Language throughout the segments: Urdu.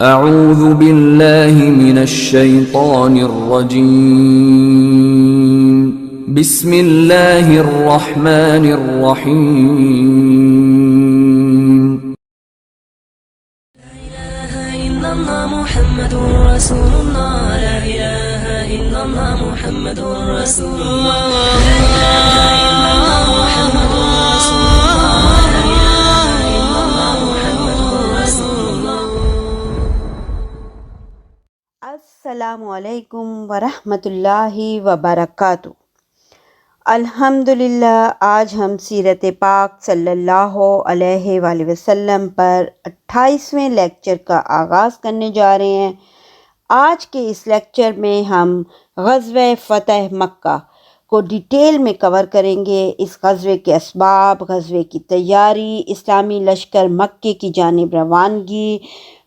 اعوذ باللہ من الشیطان الرجیم بسم اللہ الرحمن الرحیم لا إله إلا الله محمد رسول الله لا إله إلا الله محمد رسول الله لا إله إلا الله محمد رسول الله لا إله إلا الله محمد رسول الله. السلام علیکم ورحمۃ اللہ وبرکاتہ۔ الحمدللہ آج ہم سیرت پاک صلی اللہ علیہ وآلہ وسلم پر 28ویں لیکچر کا آغاز کرنے جا رہے ہیں۔ آج کے اس لیکچر میں ہم غزوہ فتح مکہ کو ڈیٹیل میں کور کریں گے۔ اس غزوے کے اسباب، غزوے کی تیاری، اسلامی لشکر مکے کی جانب روانگی،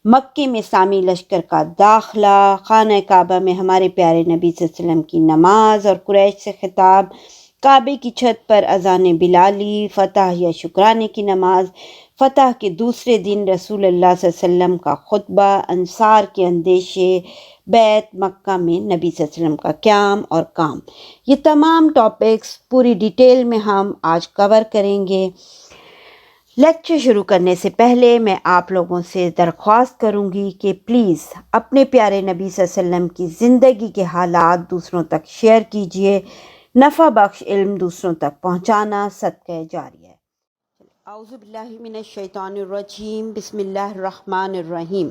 مکے میں اسلامی لشکر کا داخلہ، خانہ کعبہ میں ہمارے پیارے نبی صلی اللہ علیہ وسلم کی نماز اور قریش سے خطاب، کعبے کی چھت پر اذان بلالی، فتح یا شکرانے کی نماز، فتح کے دوسرے دن رسول اللہ صلی اللہ علیہ وسلم کا خطبہ، انصار کے اندیشے، بیت مکہ میں نبی صلی اللہ علیہ وسلم کا قیام اور کام۔ یہ تمام ٹاپکس پوری ڈیٹیل میں ہم آج کور کریں گے۔ لیکچر شروع کرنے سے پہلے میں آپ لوگوں سے درخواست کروں گی کہ پلیز اپنے پیارے نبی صلی اللہ علیہ وسلم کی زندگی کے حالات دوسروں تک شیئر کیجئے۔ نفع بخش علم دوسروں تک پہنچانا صدقہ جاریہ ہے۔ اعوذ باللہ من الشیطان الرجیم، بسم اللہ الرحمن الرحیم۔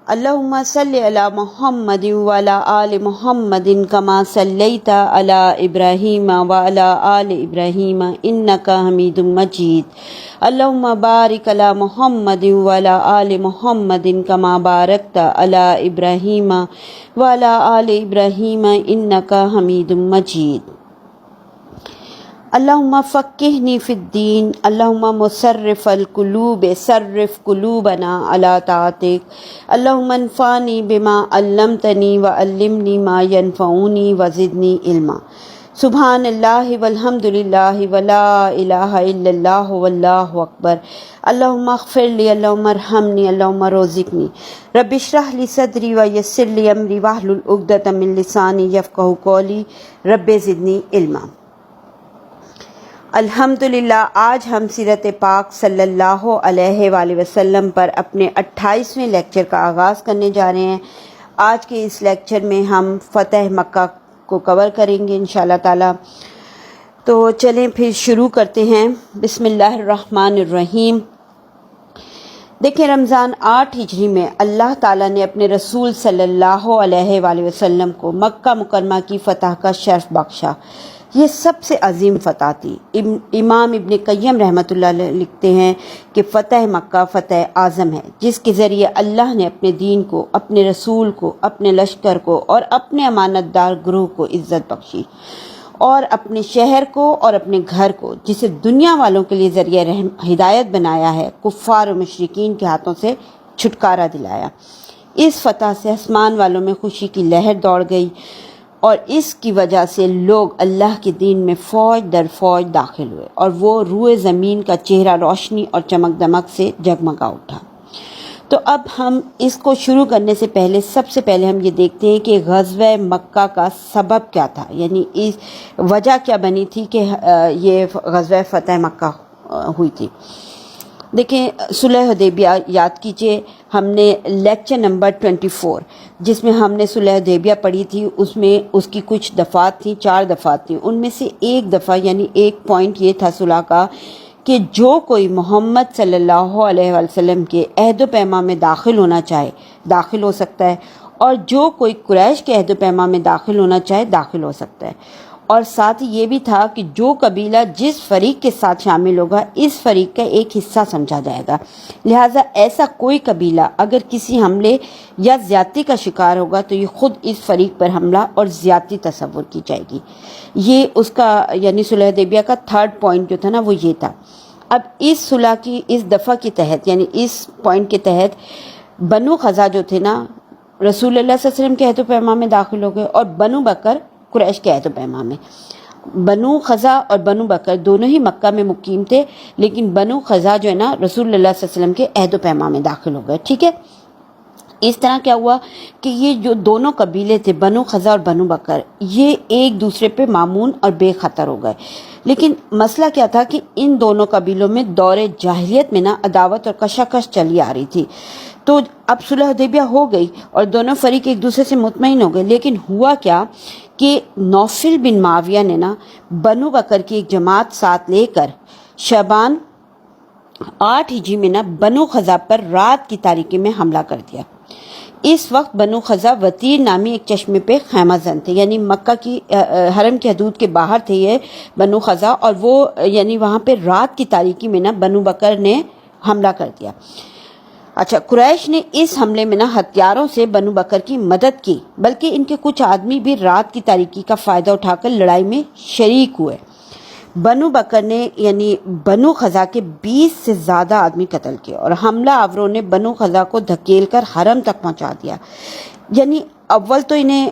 اللہم صلی علی محمد وعلی آل محمد کما صلیت علی ابراہیم وعلی آل ابراہیم انک حمید مجید۔ اللہم بارک علی محمد وعلی آل محمد کما بارکت علی ابراہیم وعلی آل ابراہیم انک حمید مجید۔ اللہم فقہنی فی الدین، اللہم مصرف القلوب صرف قلوبنا علی طاعتک، اللہم انفعنی بما علمتنی وعلمنی ما ینفعنی وزدنی علما۔ سبحان اللہ والحمد للہ ولا الہ الا اللہ واللہ اکبر۔ اللہم اغفر لی، اللہم ارحمنی، اللہم رزقنی۔ رب اشرح لی صدری ویسر لی امری واحلل عقدۃ من لسانی یفقہوا قولی، رب زدنی علما۔ الحمدللہ آج ہم سیرت پاک صلی اللہ علیہ وآلہ وسلم پر اپنے 28ویں لیکچر کا آغاز کرنے جا رہے ہیں۔ آج کے اس لیکچر میں ہم فتح مکہ کو کور کریں گے انشاءاللہ تعالی۔ تو چلیں پھر شروع کرتے ہیں۔ بسم اللہ الرحمن الرحیم۔ دیکھیں، رمضان 8 ہجری میں اللہ تعالیٰ نے اپنے رسول صلی اللہ علیہ وآلہ وسلم کو مکہ مکرمہ کی فتح کا شرف بخشا۔ یہ سب سے عظیم فتح تھی۔ امام ابن قیم رحمۃ اللہ علیہ لکھتے ہیں کہ فتح مکہ فتح اعظم ہے، جس کے ذریعے اللہ نے اپنے دین کو، اپنے رسول کو، اپنے لشکر کو اور اپنے امانت دار گروہ کو عزت بخشی، اور اپنے شہر کو اور اپنے گھر کو، جسے دنیا والوں کے لیے ذریعہ ہدایت بنایا ہے، کفار و مشرکین کے ہاتھوں سے چھٹکارا دلایا۔ اس فتح سے آسمان والوں میں خوشی کی لہر دوڑ گئی، اور اس کی وجہ سے لوگ اللہ کے دین میں فوج در فوج داخل ہوئے، اور وہ روئے زمین کا چہرہ روشنی اور چمک دمک سے جگمگا اٹھا۔ تو اب ہم اس کو شروع کرنے سے پہلے سب سے پہلے ہم یہ دیکھتے ہیں کہ غزوہ مکہ کا سبب کیا تھا، یعنی اس وجہ کیا بنی تھی کہ یہ غزوہ فتح مکہ ہوئی تھی۔ دیکھیں، صلح حدیبیہ یاد کیجئے، ہم نے لیکچر نمبر 24 جس میں ہم نے صلح حدیبیہ پڑھی تھی، اس میں اس کی کچھ دفعات تھیں، 4 دفعات تھیں۔ ان میں سے ایک دفعہ یعنی ایک پوائنٹ یہ تھا صلح کا کہ جو کوئی محمد صلی اللہ علیہ وسلم کے عہد و پیمان میں داخل ہونا چاہے داخل ہو سکتا ہے، اور جو کوئی قریش کے عہد و پیمان میں داخل ہونا چاہے داخل ہو سکتا ہے۔ اور ساتھ ہی یہ بھی تھا کہ جو قبیلہ جس فریق کے ساتھ شامل ہوگا اس فریق کا ایک حصہ سمجھا جائے گا، لہٰذا ایسا کوئی قبیلہ اگر کسی حملے یا زیادتی کا شکار ہوگا تو یہ خود اس فریق پر حملہ اور زیادتی تصور کی جائے گی۔ یہ اس کا یعنی صلح حدیبیہ کا 3rd پوائنٹ جو تھا نا، وہ یہ تھا۔ اب اس صلح کی اس دفعہ کے تحت یعنی اس پوائنٹ کے تحت بنو خزا جو تھے نا، رسول اللہ صلی اللہ علیہ وسلم کے عہد و پیمان میں داخل ہو گئے، اور بنو بکر قریش کے عہد و پیمان میں۔ بنو خزا اور بنو بکر دونوں ہی مکہ میں مقیم تھے، لیکن بنو خزا جو ہے نا رسول اللہ صلی اللہ علیہ وسلم کے عہد و پیمان میں داخل ہو گئے. ٹھیک ہے، اس طرح کیا ہوا کہ یہ جو دونوں قبیلے تھے بنو خزا اور بنو بکر، یہ ایک دوسرے پہ مامون اور بے خطر ہو گئے. لیکن مسئلہ کیا تھا کہ ان دونوں قبیلوں میں دور جاہلیت میں نا عداوت اور کشاکش چلی آ رہی تھی. تو اب صلح حدیبیہ ہو گئی اور دونوں فریق ایک دوسرے سے مطمئن ہو گئے. لیکن ہوا کیا کہ نوفل بن معاویہ نے نا بنو بکر کی ایک جماعت ساتھ لے کر شعبان 8 ہجری میں نا بنو خزا پر رات کی تاریکی میں حملہ کر دیا. اس وقت بنو خزا وطیر نامی ایک چشمے پہ خیمہ زن تھے، یعنی مکہ کی حرم کی حدود کے باہر تھے یہ بنو خزا، اور وہ یعنی وہاں پہ رات کی تاریکی میں نا بنو بکر نے حملہ کر دیا. اچھا، قریش نے اس حملے میں نا ہتھیاروں سے بنو بکر کی مدد کی، بلکہ ان کے کچھ آدمی بھی رات کی تاریکی کا فائدہ اٹھا کر لڑائی میں شریک ہوئے. بنو بکر نے یعنی بنو خزا کے 20 سے زیادہ آدمی قتل کیے اور حملہ آوروں نے بنو خزا کو دھکیل کر حرم تک پہنچا دیا. یعنی اول تو انہیں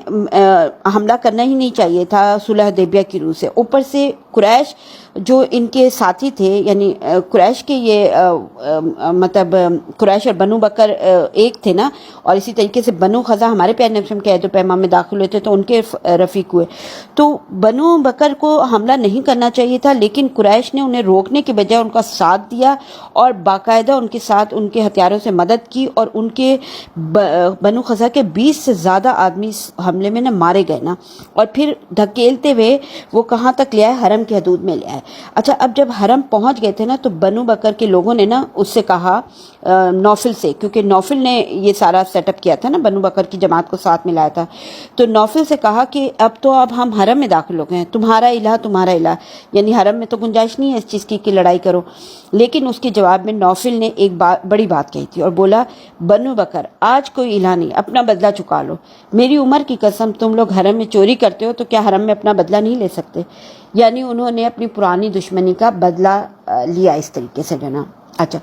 حملہ کرنا ہی نہیں چاہیے تھا صلح حدیبیہ کی روح سے، اوپر سے قریش جو ان کے ساتھی تھے، یعنی قریش کے یہ مطلب قریش اور بنو بکر ایک تھے نا، اور اسی طریقے سے بنو خزا ہمارے پیارے نبی صلی اللہ علیہ وسلم کے عہد و پیمان میں داخل ہوئے تھے تو ان کے رفیق ہوئے. تو بنو بکر کو حملہ نہیں کرنا چاہیے تھا، لیکن قریش نے انہیں روکنے کے بجائے ان کا ساتھ دیا اور باقاعدہ ان کے ساتھ ان کے ہتھیاروں سے مدد کی، اور ان کے بنو خزا کے 20 سے زیادہ آدمی اس حملے میں نہ مارے گئے نا، اور پھر دھکیلتے ہوئے وہ کہاں تک لے آئے؟ حرم کی حدود میں لے آئے. اچھا، اب جب حرم پہنچ گئے تھے نا تو بنو بکر کے لوگوں نے نا اس سے کہا، نوفل سے، کیونکہ نوفل نے یہ سارا سیٹ اپ کیا تھا نا، بنو بکر کی جماعت کو ساتھ ملایا تھا، تو نوفل سے کہا کہ اب ہم حرم میں داخل ہو گئے ہیں، تمہارا الہ، یعنی حرم میں تو گنجائش نہیں ہے اس چیز کی کہ لڑائی کرو. لیکن اس کے جواب میں نوفل نے ایک بڑی بات کہی تھی اور بولا، بنو بکر آج کوئی الہ نہیں، اپنا بدلہ چکا لو. میری عمر کی قسم، تم لوگ حرم میں چوری کرتے ہو تو کیا حرم میں اپنا بدلہ نہیں لے سکتے؟ یعنی انہوں نے اپنی پرانی دشمنی کا بدلہ لیا اس طریقے سے جو نا. اچھا،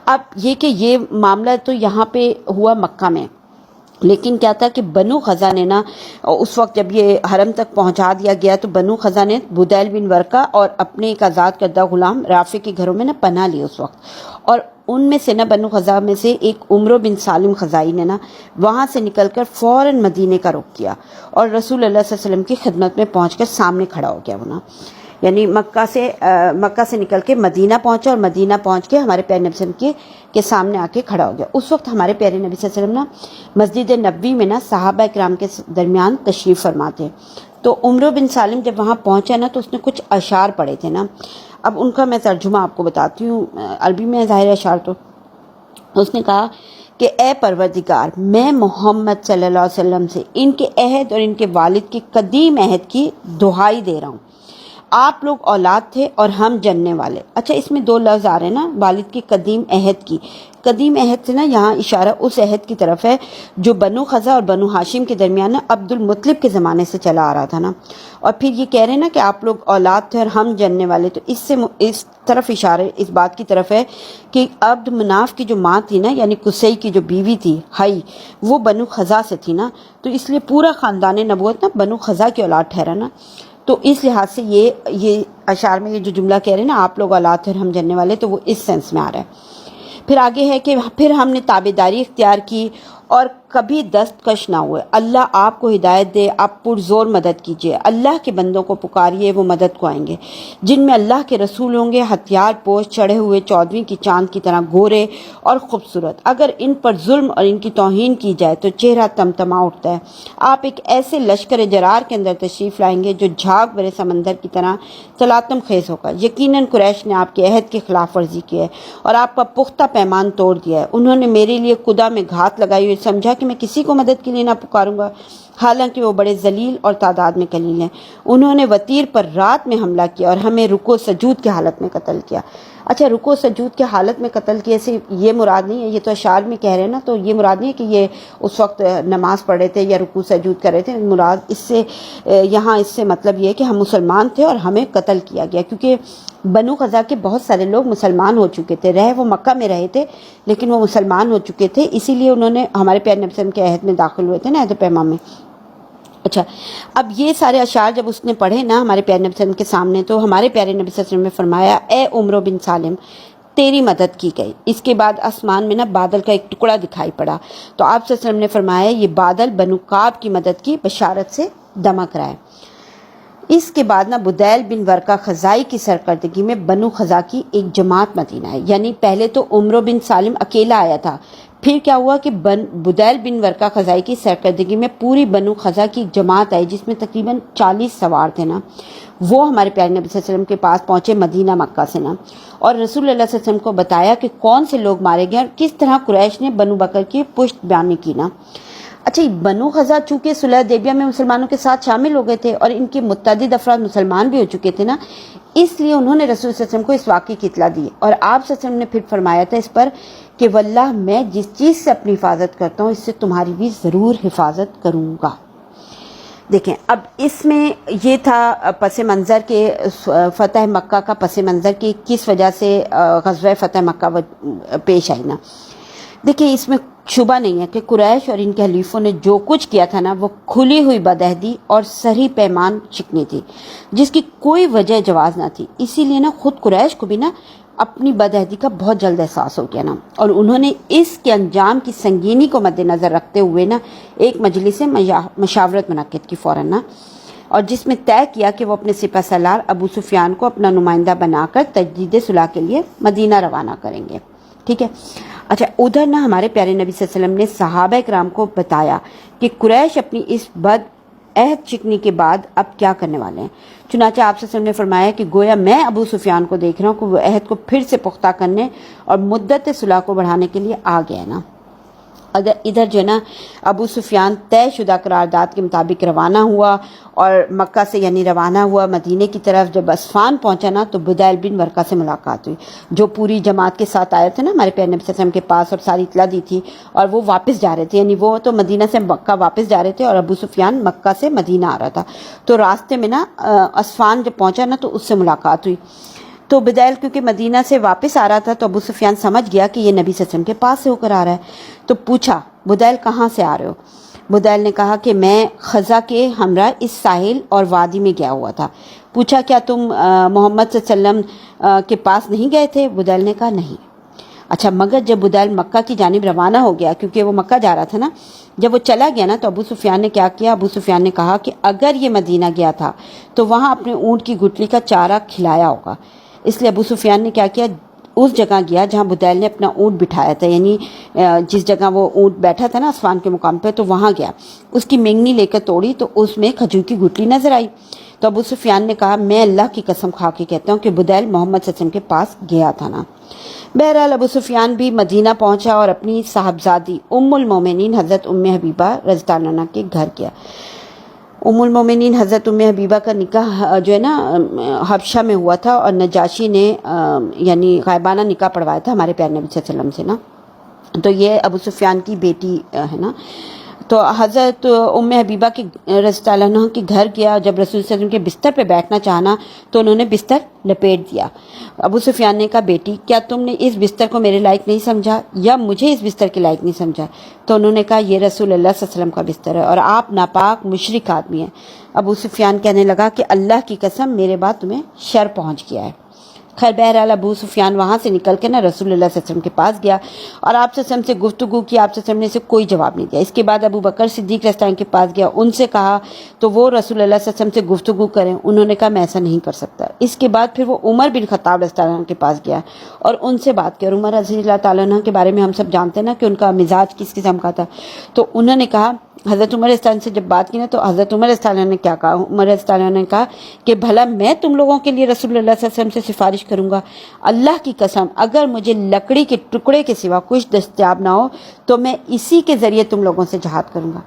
اب یہ معاملہ تو یہاں پہ ہوا مکہ میں، لیکن کیا تھا کہ بنو خزا نے نا اس وقت جب یہ حرم تک پہنچا دیا گیا تو بنو خزا نے بدیل بن ورقہ اور اپنے ایک آزاد کردہ غلام رافع کے گھروں میں نا پناہ لی اس وقت. اور ان میں سے نا بنو خزا میں سے ایک عمرو بن سالم خزائی نے نا وہاں سے نکل کر فوراً مدینے کا رخ کیا اور رسول اللہ صلی اللہ علیہ وسلم کی خدمت میں پہنچ کر سامنے کھڑا ہو گیا. وہ نا یعنی مکہ سے نکل کے مدینہ پہنچا اور مدینہ پہنچ کے ہمارے پیارے نبی صلی اللہ علیہ وسلم کے سامنے آ کے کھڑا ہو گیا. اس وقت ہمارے پیارے نبی صلی اللہ علیہ وسلم نا مسجد نبوی میں نا صحابہ کرام کے درمیان تشریف فرما تھے. تو عمرو بن سالم جب وہاں پہنچا نا تو اس نے کچھ اشعار پڑھے تھے نا. اب ان کا میں ترجمہ آپ کو بتاتی ہوں، عربی میں ظاہر اشعار. تو اس نے کہا کہ اے پروردگار، میں محمد صلی اللہ علیہ وسلم سے ان کے عہد اور ان کے والد کے قدیم عہد کی دہائی دے رہا ہوں. آپ لوگ اولاد تھے اور ہم جننے والے. اچھا، اس میں 2 لفظ آ رہے ہیں نا، والد کی قدیم عہد کی. قدیم عہد سے نا یہاں اشارہ اس عہد کی طرف ہے جو بنو خزا اور بنو ہاشم کے درمیان نا عبد المطلب کے زمانے سے چلا آ رہا تھا نا. اور پھر یہ کہہ رہے ہیں نا کہ آپ لوگ اولاد تھے اور ہم جننے والے. تو اس طرف اشارہ اس بات کی طرف ہے کہ عبد مناف کی جو ماں تھی نا، یعنی قصی کی جو بیوی تھی ہائی، وہ بنو خزا سے تھی نا، تو اس لیے پورا خاندان نبوت نا بنو خزا کی اولاد ٹھہرا نا. تو اس لحاظ سے یہ اشعار میں یہ جو جملہ کہہ رہے ہیں نا، آپ لوگ اولاد تھے اور ہم جننے والے، تو وہ اس سینس میں آ رہا ہے. پھر آگے ہے کہ پھر ہم نے تابعداری اختیار کی اور کبھی دستکش نہ ہوئے. اللہ آپ کو ہدایت دے، آپ پرزور مدد کیجیے. اللہ کے بندوں کو پکاریے، وہ مدد کو آئیں گے. جن میں اللہ کے رسول ہوں گے، ہتھیار پوش، چڑھے ہوئے 14ویں کی چاند کی طرح گورے اور خوبصورت. اگر ان پر ظلم اور ان کی توہین کی جائے تو چہرہ تمتما اٹھتا ہے. آپ ایک ایسے لشکر جرار کے اندر تشریف لائیں گے جو جھاگ بھرے سمندر کی طرح تلاطم خیز ہوگا. یقیناً قریش نے آپ کے عہد کی خلاف ورزی کی ہے اور آپ کا پختہ پیمان توڑ دیا ہے. انہوں نے میرے لیے خدا میں گھات لگائی ہوئی، سمجھا کہ میں کسی کو مدد کے لیے نہ پکاروں گا، حالانکہ وہ بڑے ذلیل اور تعداد میں قلیل ہیں. انہوں نے وطیر پر رات میں حملہ کیا اور ہمیں رکوع سجود کی حالت میں قتل کیا. اچھا، رکوع سجود کی حالت میں قتل کیے سے یہ مراد نہیں ہے، یہ تو اشعار میں کہہ رہے ہیں نا، تو یہ مراد نہیں ہے کہ یہ اس وقت نماز پڑھ رہے تھے یا رکوع سجود کر رہے تھے. مراد اس سے یہاں اس سے مطلب یہ ہے کہ ہم مسلمان تھے اور ہمیں قتل کیا گیا، کیونکہ بنو خزا کے بہت سارے لوگ مسلمان ہو چکے تھے. وہ مکہ میں رہے تھے لیکن وہ مسلمان ہو چکے تھے، اسی لیے انہوں نے ہمارے پیارے نبی صلی اللہ علیہ وسلم کے عہد میں داخل ہوئے تھے نا، عہد پیمان میں. اچھا، اب یہ سارے اشعار جب اس نے پڑھے نا ہمارے پیارے نبی صلی اللہ علیہ وسلم کے سامنے، تو ہمارے پیارے نبی صلی اللہ علیہ وسلم نے فرمایا اے عمرو بن سالم تیری مدد کی گئی۔ اس کے بعد آسمان میں نا بادل کا ایک ٹکڑا دکھائی پڑا، تو آپ صلی اللہ علیہ وسلم نے فرمایا یہ بادل بنو کعب کی مدد کی بشارت سے دمک رہا ہے۔ اس کے بعد نا بدیل بن ورقہ خزائی کی سرکردگی میں بنو خزا کی ایک جماعت مدینہ ہے، یعنی پہلے تو عمرو بن سالم اکیلا آیا تھا، پھر کیا ہوا کہ بدیل بن ورقہ خزائی کی سرکردگی میں پوری بنو خزا کی ایک جماعت آئی، جس میں تقریباً 40 سوار تھے نا، وہ ہمارے پیارے نبی صلی اللہ علیہ وسلم کے پاس پہنچے مدینہ مکہ سے نا، اور رسول اللہ صلی اللہ علیہ وسلم کو بتایا کہ کون سے لوگ مارے گئے اور کس طرح قریش نے بنو بکر کی پشت بیانی کی نا۔ اچھا، بنو خزا چونکہ صلح حدیبیہ میں مسلمانوں کے ساتھ شامل ہو گئے تھے اور ان کے متعدد افراد مسلمان بھی ہو چکے تھے نا، اس لیے انہوں نے رسول صلی اللہ علیہ وسلم کو اس واقعے کی اطلاع دی، اور آپ صلی اللہ علیہ وسلم نے پھر فرمایا تھا اس پر کہ واللہ میں جس چیز سے اپنی حفاظت کرتا ہوں اس سے تمہاری بھی ضرور حفاظت کروں گا۔ دیکھیں اب اس میں یہ تھا پس منظر کے فتح مکہ کا پس منظر کی کس وجہ سے غزوہ فتح مکہ پیش آئی نا۔ دیکھیں اس میں شبہ نہیں ہے کہ قریش اور ان کے حلیفوں نے جو کچھ کیا تھا نا وہ کھلی ہوئی بدعہدی اور صریح پیمان شکنی تھی، جس کی کوئی وجہ جواز نہ تھی۔ اسی لیے نا خود قریش کو بھی نا اپنی بدعہدی کا بہت جلد احساس ہو گیا نا، اور انہوں نے اس کے انجام کی سنگینی کو مد نظر رکھتے ہوئے نا ایک مجلس مشاورت منعقد کی فوراً نا، اور جس میں طے کیا کہ وہ اپنے سپہ سالار ابو سفیان کو اپنا نمائندہ بنا کر تجدید صلح کے لیے مدینہ روانہ کریں گے، ٹھیک ہے۔ اچھا، ادھر نا ہمارے پیارے نبی صلی اللہ علیہ وسلم نے صحابہ کرام کو بتایا کہ قریش اپنی اس بد عہد شکنی کے بعد اب کیا کرنے والے ہیں۔ چنانچہ آپ صلی اللہ علیہ وسلم نے فرمایا کہ گویا میں ابو سفیان کو دیکھ رہا ہوں کہ وہ عہد کو پھر سے پختہ کرنے اور مدت صلح کو بڑھانے کے لیے آ گیا ہے نا۔ ادھر جو ہے نا ابو سفیان طے شدہ قرارداد کے مطابق روانہ ہوا، اور مکہ سے یعنی روانہ ہوا مدینے کی طرف۔ جب اسفان پہنچا نا تو بدیل بن ورقہ سے ملاقات ہوئی، جو پوری جماعت کے ساتھ آئے تھے نا ہمارے پیارے نبی صلی اللہ علیہ وسلم کے پاس، اور ساری اطلاع دی تھی، اور وہ واپس جا رہے تھے، یعنی وہ تو مدینہ سے مکہ واپس جا رہے تھے اور ابو سفیان مکہ سے مدینہ آ رہا تھا۔ تو راستے میں نا اسفان جب پہنچا نا تو اس سے ملاقات ہوئی، تو بدیل کیونکہ مدینہ سے واپس آ رہا تھا تو ابو سفیان سمجھ گیا کہ یہ نبی صلی اللہ علیہ وسلم کے پاس سے ہو کر آ رہا ہے، تو پوچھا بدیل کہاں سے آ رہے ہو؟ بدیل نے کہا کہ میں خزا کے ہمراہ اس ساحل اور وادی میں گیا ہوا تھا۔ پوچھا کیا تم محمد صلی اللہ علیہ وسلم کے پاس نہیں گئے تھے؟ بدیل نے کہا نہیں۔ اچھا، مگر جب بدیل مکہ کی جانب روانہ ہو گیا، کیونکہ وہ مکہ جا رہا تھا نا، جب وہ چلا گیا نا تو ابو سفیان نے کیا کیا؟ ابو سفیان نے کہا کہ اگر یہ مدینہ گیا تھا تو وہاں اپنے اونٹ کی گٹلی کا چارہ کھلایا ہوگا، اس لیے ابو سفیان نے کیا کیا؟ اس جگہ گیا جہاں بدیل نے اپنا اونٹ بٹھایا تھا، یعنی جس جگہ وہ اونٹ بیٹھا تھا نا اسفان کے مقام پہ، تو وہاں گیا، اس کی مینگنی لے کر توڑی تو اس میں کھجور کی گٹلی نظر آئی۔ تو ابو سفیان نے کہا میں اللہ کی قسم کھا کے کہتا ہوں کہ بدیل محمد صلی اللہ علیہ وسلم کے پاس گیا تھا نا۔ بہرحال ابو سفیان بھی مدینہ پہنچا اور اپنی صاحبزادی ام المومنین حضرت ام حبیبہ رضی اللہ عنہا کے گھر گیا۔ ام المومنین حضرت ام حبیبہ کا نکاح جو ہے نا حبشہ میں ہوا تھا، اور نجاشی نے یعنی غائبانہ نکاح پڑھوایا تھا ہمارے پیارے نبی صلی اللہ علیہ وسلم سے نا، تو یہ ابو سفیان کی بیٹی ہے نا۔ تو حضرت ام حبیبہ کی رضی اللہ عنہ کے گھر گیا، جب رسول صلی اللہ علیہ وسلم کے بستر پہ بیٹھنا چاہنا تو انہوں نے بستر لپیٹ دیا۔ ابو سفیان نے کہا بیٹی کیا تم نے اس بستر کو میرے لائق نہیں سمجھا یا مجھے اس بستر کے لائق نہیں سمجھا؟ تو انہوں نے کہا یہ رسول اللہ صلی اللہ علیہ وسلم کا بستر ہے اور آپ ناپاک مشرک آدمی ہیں۔ ابو سفیان کہنے لگا کہ اللہ کی قسم میرے بعد تمہیں شر پہنچ گیا ہے۔ خیر بہرحال ابو سفیان وہاں سے نکل کے نا رسول اللہ صلی اللہ علیہ وسلم کے پاس گیا اور آپ صلی اللہ علیہ وسلم سے گفتگو کی۔ آپ صلی اللہ علیہ وسلم نے اسے کوئی جواب نہیں دیا۔ اس کے بعد ابو بکر صدیق رضی اللہ عنہ کے پاس گیا، ان سے کہا تو وہ رسول اللہ صلی اللہ علیہ وسلم سے گفتگو کریں، انہوں نے کہا میں ایسا نہیں کر سکتا۔ اس کے بعد پھر وہ عمر بن خطاب رضی اللہ عنہ کے پاس گیا اور ان سے بات کی، اور عمر رضی اللہ تعالیٰ عنہ کے بارے میں ہم سب جانتے ہیں نا کہ ان کا مزاج کس قسم کا تھا۔ تو انہوں نے کہا حضرت عمر رضی اللہ عنہ سے جب بات کی نا تو حضرت عمر رضی اللہ عنہ نے کیا کہا؟ عمر رضی اللہ عنہ نے کہا کہ بھلا میں تم لوگوں کے لیے رسول اللہ صلی اللہ علیہ وسلم سے سفارش کروں گا؟ اللہ کی قسم اگر مجھے لکڑی کے ٹکڑے کے سوا کچھ دستیاب نہ ہو تو میں اسی کے ذریعے تم لوگوں سے جہاد کروں گا۔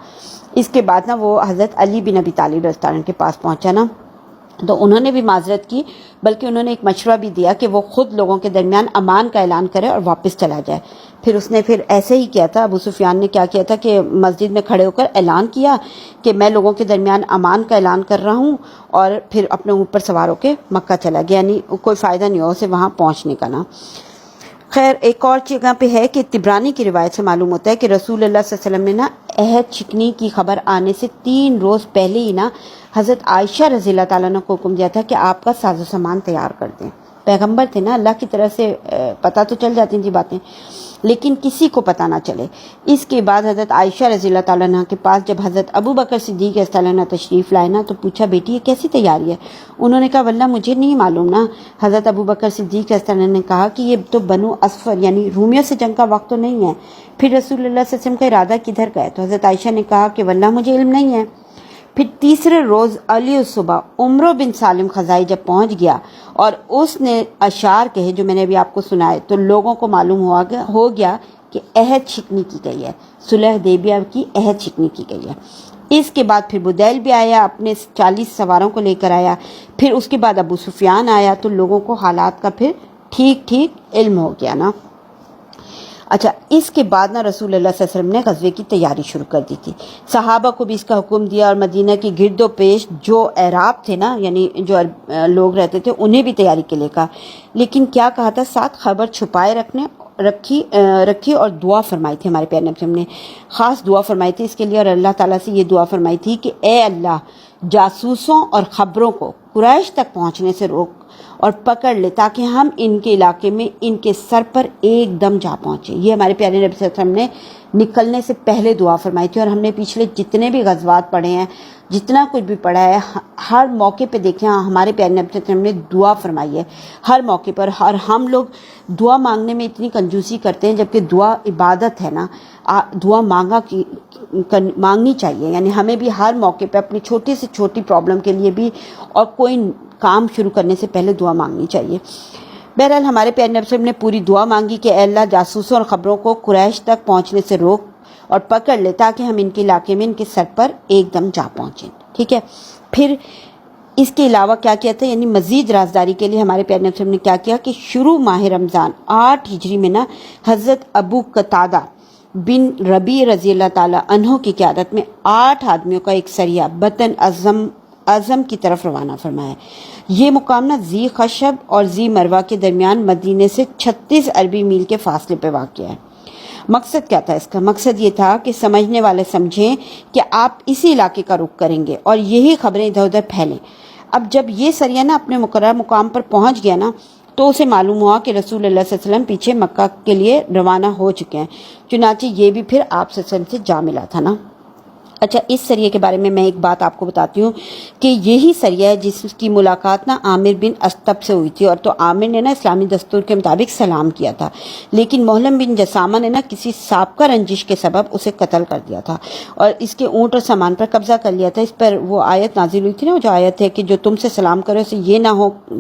اس کے بعد نا وہ حضرت علی بن ابی طالب رضی اللہ عنہ کے پاس پہنچا نا تو انہوں نے بھی معذرت کی، بلکہ انہوں نے ایک مشورہ بھی دیا کہ وہ خود لوگوں کے درمیان امان کا اعلان کرے اور واپس چلا جائے۔ پھر اس نے ایسے ہی کیا تھا، ابو سفیان نے کیا کیا تھا کہ مسجد میں کھڑے ہو کر اعلان کیا کہ میں لوگوں کے درمیان امان کا اعلان کر رہا ہوں، اور پھر اپنے اوپر سوار ہو کے مکہ چلا گیا، یعنی کوئی فائدہ نہیں ہو اسے وہاں پہنچنے کا نا۔ خیر ایک اور جگہ پہ ہے کہ طبرانی کی روایت سے معلوم ہوتا ہے کہ رسول اللہ صلی اللہ علیہ وسلم نے نا عہد شکنی کی خبر آنے سے 3 روز پہلے ہی نا حضرت عائشہ رضی اللہ تعالیٰ عنہ کو حکم دیا تھا کہ آپ کا ساز و سامان تیار کر دیں. پیغمبر تھے نا، اللہ کی طرف سے پتہ تو چل جاتی تھی باتیں، لیکن کسی کو پتہ نہ چلے. اس کے بعد حضرت عائشہ رضی اللہ تعالیٰ عنہ کے پاس جب حضرت ابو بکر صدیق رضی اللہ عنہ تشریف لائے نا تو پوچھا بیٹی یہ کیسی تیاری ہے؟ انہوں نے کہا واللہ مجھے نہیں معلوم نا. حضرت ابو بکر صدیق رضی اللہ عنہ نے کہا کہ یہ تو بنو اسفر یعنی رومیوں سے جنگ کا وقت تو نہیں ہے، پھر رسول اللہ صلی اللہ علیہ وسلم کا ارادہ کدھر کا ہے؟ تو حضرت عائشہ نے کہا کہ واللہ مجھے علم نہیں ہے. پھر تیسرے روز علی صبح عمرو بن سالم خزائی جب پہنچ گیا اور اس نے اشعار کہے جو میں نے ابھی آپ کو سنائے تو لوگوں کو معلوم ہو گیا کہ عہد شکنی کی گئی ہے، صلح حدیبیہ کی عہد شکنی کی گئی ہے. اس کے بعد پھر بدیل بھی آیا، اپنے 40 سواروں کو لے کر آیا. پھر اس کے بعد ابو سفیان آیا تو لوگوں کو حالات کا پھر ٹھیک علم ہو گیا نا. اچھا اس کے بعد نا رسول اللہ صلی اللہ علیہ وسلم نے غزوے کی تیاری شروع کر دی تھی. صحابہ کو بھی اس کا حکم دیا اور مدینہ کی گرد و پیش جو اعراب تھے نا یعنی جو لوگ رہتے تھے انہیں بھی تیاری کے لیے کہا. لیکن کیا کہا تھا؟ 7 خبر چھپائے رکھی اور دعا فرمائی تھی. ہمارے پیارے نبی نے خاص دعا فرمائی تھی اس کے لیے اور اللہ تعالیٰ سے یہ دعا فرمائی تھی کہ اے اللہ جاسوسوں اور خبروں کو قریش تک پہنچنے سے روک اور پکڑ لے تاکہ ہم ان کے علاقے میں ان کے سر پر ایک دم جا پہنچے. یہ ہمارے پیارے نبی صلی اللہ علیہ وسلم نے نکلنے سے پہلے دعا فرمائی تھی. اور ہم نے پچھلے جتنے بھی غزوات پڑھے ہیں، جتنا کچھ بھی پڑھا ہے، ہر موقع پہ دیکھیں ہمارے پیارے نبی صلی اللہ علیہ وسلم نے دعا فرمائی ہے ہر موقع پر. اور ہم لوگ دعا مانگنے میں اتنی کنجوسی کرتے ہیں جبکہ دعا عبادت ہے نا. دعا مانگنی چاہیے، یعنی ہمیں بھی ہر موقع پہ اپنی چھوٹی سے چھوٹی پرابلم کے لیے بھی اور کوئی کام شروع کرنے سے پہلے دعا مانگنی چاہیے. بہرحال ہمارے پیارے نبی صلی اللہ علیہ وسلم نے پوری دعا مانگی کہ اے اللہ جاسوسوں اور خبروں کو قریش تک پہنچنے سے روک اور پکڑ لے تاکہ ہم ان کے علاقے میں ان کے سر پر ایک دم جا پہنچیں. ٹھیک ہے. پھر اس کے علاوہ کیا کیا تھا؟ یعنی مزید رازداری کے لیے ہمارے پیارے نبی صلی اللہ علیہ وسلم نے کیا کیا کہ شروع ماہ رمضان 8 ہجری میں نا حضرت ابو قتادہ بن ربیع رضی اللہ تعالیٰ عنہ کی قیادت میں 8 آدمیوں کا ایک سریہ بطن اعظم کی طرف روانہ فرمایا. یہ مقام نا ذی خشب اور ذی مروہ کے درمیان مدینے سے 36 عربی میل کے فاصلے پہ واقع ہے. مقصد کیا تھا اس کا؟ مقصد یہ تھا کہ سمجھنے والے سمجھیں کہ آپ اسی علاقے کا رخ کریں گے اور یہی خبریں ادھر ادھر پھیلیں. اب جب یہ سریہ نا اپنے مقررہ مقام پر پہنچ گیا نا تو اسے معلوم ہوا کہ رسول اللہ صلی اللہ علیہ وسلم پیچھے مکہ کے لیے روانہ ہو چکے ہیں. چنانچہ یہ بھی پھر آپ صلی اللہ علیہ وسلم سے جا ملا تھا نا. اچھا اس سریے کے بارے میں ایک بات آپ کو بتاتی ہوں کہ یہی سریہ ہے جس کی ملاقات نا عامر بن استب سے ہوئی تھی. اور تو عامر نے نا اسلامی دستور کے مطابق سلام کیا تھا، لیکن محلم بن جسامہ نے نا کسی سابقہ رنجش کے سبب اسے قتل کر دیا تھا اور اس کے اونٹ اور سامان پر قبضہ کر لیا تھا. اس پر وہ آیت نازل ہوئی تھی نا، جو آیت ہے کہ جو تم سے سلام کرے اسے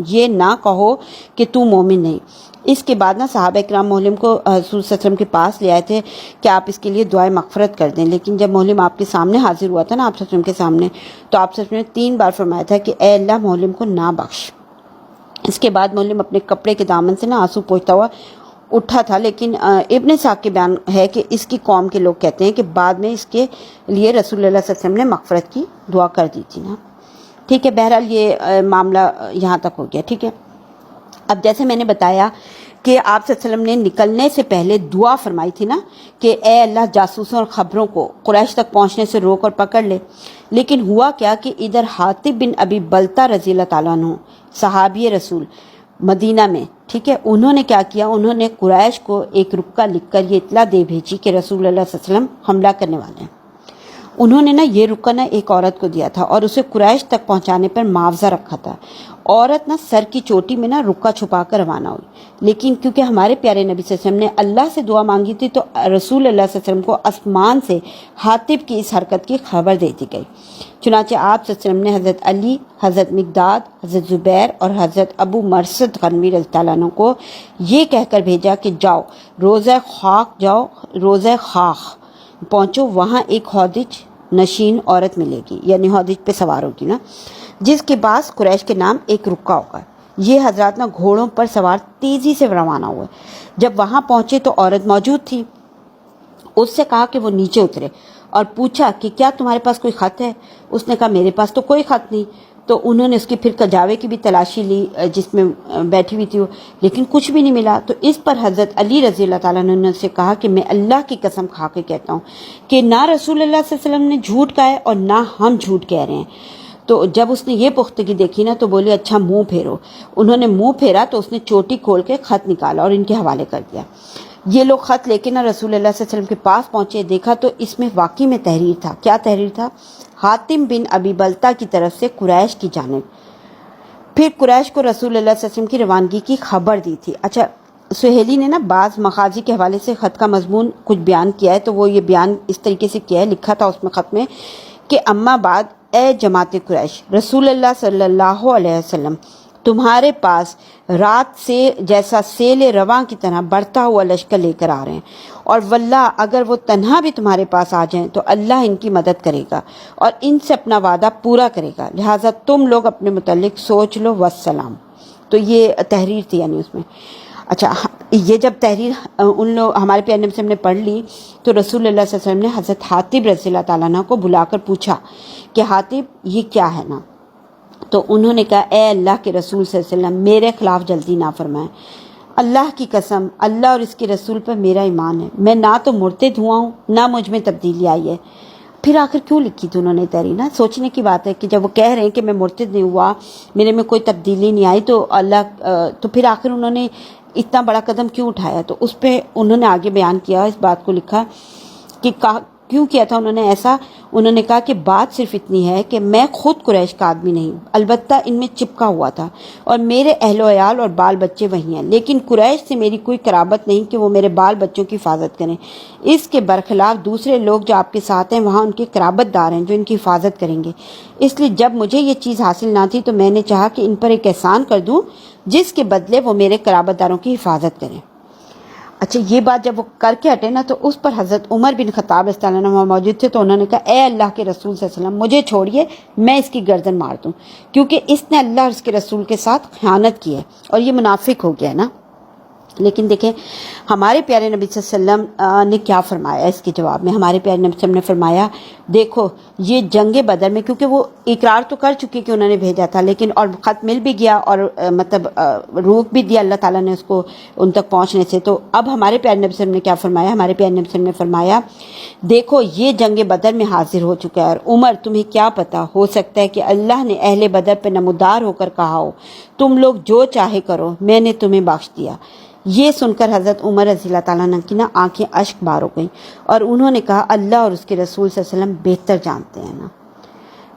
یہ نہ کہو کہ تو مومن نہیں. اس کے بعد نا صحابہ اکرام محلم کو حضور صلی اللہ علیہ وسلم کے پاس لے آئے تھے کہ آپ اس کے لیے دعائے مغفرت کر دیں. لیکن جب محلم آپ کے سامنے حاضر ہوا تھا نا آپ صلی اللہ علیہ وسلم کے سامنے، تو آپ صلی اللہ علیہ وسلم نے 3 بار فرمایا تھا کہ اے اللہ محلم کو نہ بخش. اس کے بعد محلم اپنے کپڑے کے دامن سے نا آنسو پوچھتا ہوا اٹھا تھا. لیکن ابن اسحاق کے بیان ہے کہ اس کی قوم کے لوگ کہتے ہیں کہ بعد میں اس کے لیے رسول اللہ صلی اللہ علیہ وسلم نے مغفرت کی دعا کر دی تھی نا. ٹھیک ہے. بہرحال یہ معاملہ یہاں تک ہو گیا. ٹھیک ہے. اب جیسے میں نے بتایا کہ آپ صلی اللہ علیہ وسلم نے نکلنے سے پہلے دعا فرمائی تھی نا کہ اے اللہ جاسوسوں اور خبروں کو قریش تک پہنچنے سے روک اور پکڑ لے. لیکن ہوا کیا کہ ادھر حاطب بن ابی بلتہ رضی اللہ تعالیٰ عنہ صحابی رسول مدینہ میں، ٹھیک ہے، انہوں نے کیا کیا؟ انہوں نے قریش کو ایک رکا لکھ کر یہ اطلاع دے بھیجی کہ رسول اللہ صلی اللہ علیہ وسلم حملہ کرنے والے ہیں. انہوں نے نا یہ رکا نا ایک عورت کو دیا تھا اور اسے قریش تک پہنچانے پر معاوضہ رکھا تھا. عورت نا سر کی چوٹی میں نا رکا چھپا کر روانہ ہوئی. لیکن کیونکہ ہمارے پیارے نبی صلی اللہ علیہ وسلم نے اللہ سے دعا مانگی تھی تو رسول اللہ صلی اللہ علیہ وسلم کو آسمان سے حاطب کی اس حرکت کی خبر دے دی گئی. چنانچہ آپ صلی اللہ علیہ وسلم نے حضرت علی، حضرت مقداد، حضرت زبیر اور حضرت ابو مرثد غنوی رضی اللہ عنہ کو یہ کہہ کر بھیجا کہ جاؤ روضہ خاخ پہنچو، وہاں ایک ہودج نشین عورت ملے گی، یعنی ہودج پہ سوار ہوگی نا، جس کے پاس قریش کے نام ایک رکا ہوگا. یہ حضرات نا گھوڑوں پر سوار تیزی سے روانہ ہوئے. جب وہاں پہنچے تو عورت موجود تھی. اس سے کہا کہ وہ نیچے اترے اور پوچھا کہ کیا تمہارے پاس کوئی خط ہے؟ اس نے کہا میرے پاس تو کوئی خط نہیں. تو انہوں نے اس کی پھر کجاوے کی بھی تلاشی لی جس میں بیٹھی ہوئی تھی وہ، لیکن کچھ بھی نہیں ملا. تو اس پر حضرت علی رضی اللہ تعالیٰ عنہ نے سے کہا کہ میں اللہ کی قسم کھا کے کہتا ہوں کہ نہ رسول اللہ صلی اللہ علیہ وسلم نے جھوٹ کہا ہے اور نہ ہم جھوٹ کہہ رہے ہیں. تو جب اس نے یہ پختگی دیکھی نا تو بولی اچھا منہ پھیرو. انہوں نے منہ پھیرا تو اس نے چوٹی کھول کے خط نکالا اور ان کے حوالے کر دیا. یہ لوگ خط لے کے نا رسول اللہ صلی اللہ علیہ وسلم کے پاس پہنچے. دیکھا تو اس میں واقعی میں تحریر تھا. کیا تحریر تھا؟ حاتم بن ابی بلتہ کی طرف سے قریش کی جانب. پھر قریش کو رسول اللہ صلی اللہ علیہ وسلم کی روانگی کی خبر دی تھی. اچھا سہیلی نے نا بعض مغازی کے حوالے سے خط کا مضمون کچھ بیان کیا ہے. تو وہ یہ بیان اس طریقے سے کیا ہے، لکھا تھا اس میں خط میں کہ اما بعد اے جماعت قریش، رسول اللہ صلی اللہ علیہ وسلم تمہارے پاس رات سے جیسا سیل رواں کی طرح بڑھتا ہوا لشکر لے کر آ رہے ہیں، اور واللہ اگر وہ تنہا بھی تمہارے پاس آ جائیں تو اللہ ان کی مدد کرے گا اور ان سے اپنا وعدہ پورا کرے گا، لہٰذا تم لوگ اپنے متعلق سوچ لو والسلام. تو یہ تحریر تھی یعنی اس میں. اچھا یہ جب تحریر ان لوگ ہمارے پیارے نبی صلی اللہ علیہ وسلم نے پڑھ لی تو رسول اللہ صلی اللہ علیہ وسلم نے حضرت حاطب رضی اللہ تعالیٰ عنہ کو بلا کر پوچھا کہ حاطب یہ کیا ہے نا؟ تو انہوں نے کہا اے اللہ کے رسول صلی اللہ علیہ وسلم میرے خلاف جلدی نہ فرمائیں. اللہ کی قسم اللہ اور اس کے رسول پر میرا ایمان ہے، میں نہ تو مرتد ہوا ہوں نہ مجھ میں تبدیلی آئی ہے. پھر آخر کیوں لکھی تھی انہوں نے تحریر؟ نا سوچنے کی بات ہے کہ جب وہ کہہ رہے ہیں کہ میں مرتد نہیں ہوا، میرے میں کوئی تبدیلی نہیں آئی، تو اللہ تو پھر آخر انہوں نے اتنا بڑا قدم کیوں اٹھایا؟ تو اس پہ انہوں نے آگے بیان کیا، اس بات کو لکھا کہ کیوں کیا تھا انہوں نے ایسا. انہوں نے کہا کہ بات صرف اتنی ہے کہ میں خود قریش کا آدمی نہیں، البتہ ان میں چپکا ہوا تھا اور میرے اہل و عیال اور بال بچے وہی ہیں، لیکن قریش سے میری کوئی قرابت نہیں کہ وہ میرے بال بچوں کی حفاظت کریں. اس کے برخلاف دوسرے لوگ جو آپ کے ساتھ ہیں وہاں ان کے قرابت دار ہیں جو ان کی حفاظت کریں گے. اس لیے جب مجھے یہ چیز حاصل نہ تھی تو میں نے چاہا کہ ان پر ایک احسان کر دوں جس کے بدلے وہ میرے قرابت داروں کی حفاظت کریں. اچھا یہ بات جب وہ کر کے ہٹے نا تو اس پر حضرت عمر بن خطاب رضی اللہ عنہ وہاں موجود تھے. تو انہوں نے کہا اے اللہ کے رسول صلی اللہ علیہ وسلم مجھے چھوڑیے، میں اس کی گردن مار دوں، کیونکہ اس نے اللہ اور اس کے رسول کے ساتھ خیانت کی ہے اور یہ منافق ہو گیا ہے نا. لیکن دیکھیں ہمارے پیارے نبی صلی اللہ علیہ وسلم نے کیا فرمایا اس کے جواب میں. ہمارے پیارے نبی صلی اللہ علیہ وسلم نے فرمایا دیکھو یہ جنگ بدر میں، کیونکہ وہ اقرار تو کر چکی کہ انہوں نے بھیجا تھا، لیکن اور خط مل بھی گیا اور مطلب روک بھی دیا اللہ تعالیٰ نے اس کو ان تک پہنچنے سے. تو اب ہمارے پیارے نبی صلی اللہ علیہ وسلم نے کیا فرمایا؟ ہمارے پیارے نبی صلی اللہ علیہ وسلم نے فرمایا دیکھو یہ جنگ بدر میں حاضر ہو چکا ہے، اور عمر تمہیں کیا پتا، ہو سکتا ہے کہ اللہ نے اہل بدر پہ نمودار ہو کر کہا ہو تم لوگ جو چاہے کرو، میں نے تمہیں بخش دیا. یہ سن کر حضرت عمر رضی اللہ تعالیٰ عنہ کی نا آنکھیں اشک بار ہو گئیں اور انہوں نے کہا اللہ اور اس کے رسول صلی اللہ علیہ وسلم بہتر جانتے ہیں نا.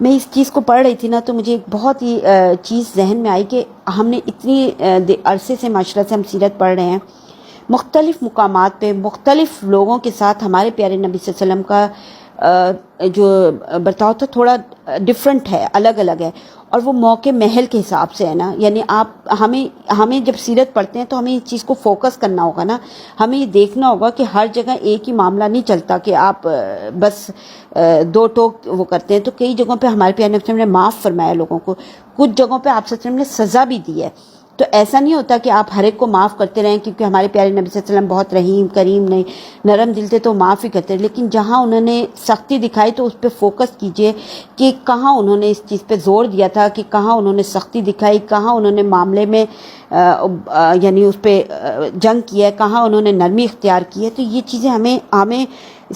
میں اس چیز کو پڑھ رہی تھی نا تو مجھے ایک بہت ہی چیز ذہن میں آئی کہ ہم نے اتنی عرصے سے معاشرت سے ہم سیرت پڑھ رہے ہیں، مختلف مقامات پہ مختلف لوگوں کے ساتھ ہمارے پیارے نبی صلی اللہ علیہ وسلم کا جو برتاؤ تھا تھوڑا ڈفرینٹ ہے، الگ الگ ہے، اور وہ موقع محل کے حساب سے ہے نا. یعنی ہمیں جب سیرت پڑھتے ہیں تو ہمیں اس چیز کو فوکس کرنا ہوگا نا، ہمیں یہ دیکھنا ہوگا کہ ہر جگہ ایک ہی معاملہ نہیں چلتا کہ آپ بس دو ٹوک وہ کرتے ہیں. تو کئی جگہوں پہ ہمارے پیارے نبی صلی اللہ علیہ وسلم نے معاف فرمایا لوگوں کو، کچھ جگہوں پہ آپ صلی اللہ علیہ وسلم نے سزا بھی دی ہے. تو ایسا نہیں ہوتا کہ آپ ہر ایک کو معاف کرتے رہیں، کیونکہ ہمارے پیارے نبی صلی اللہ علیہ وسلم بہت رحیم کریم نہیں نرم دل تھے تو معاف ہی کرتے رہے. لیکن جہاں انہوں نے سختی دکھائی تو اس پہ فوکس کیجئے کہ کہاں انہوں نے اس چیز پہ زور دیا تھا، کہ کہاں انہوں نے سختی دکھائی، کہاں انہوں نے معاملے میں یعنی اس پہ جنگ کیا ہے، کہاں انہوں نے نرمی اختیار کی ہے. تو یہ چیزیں ہمیں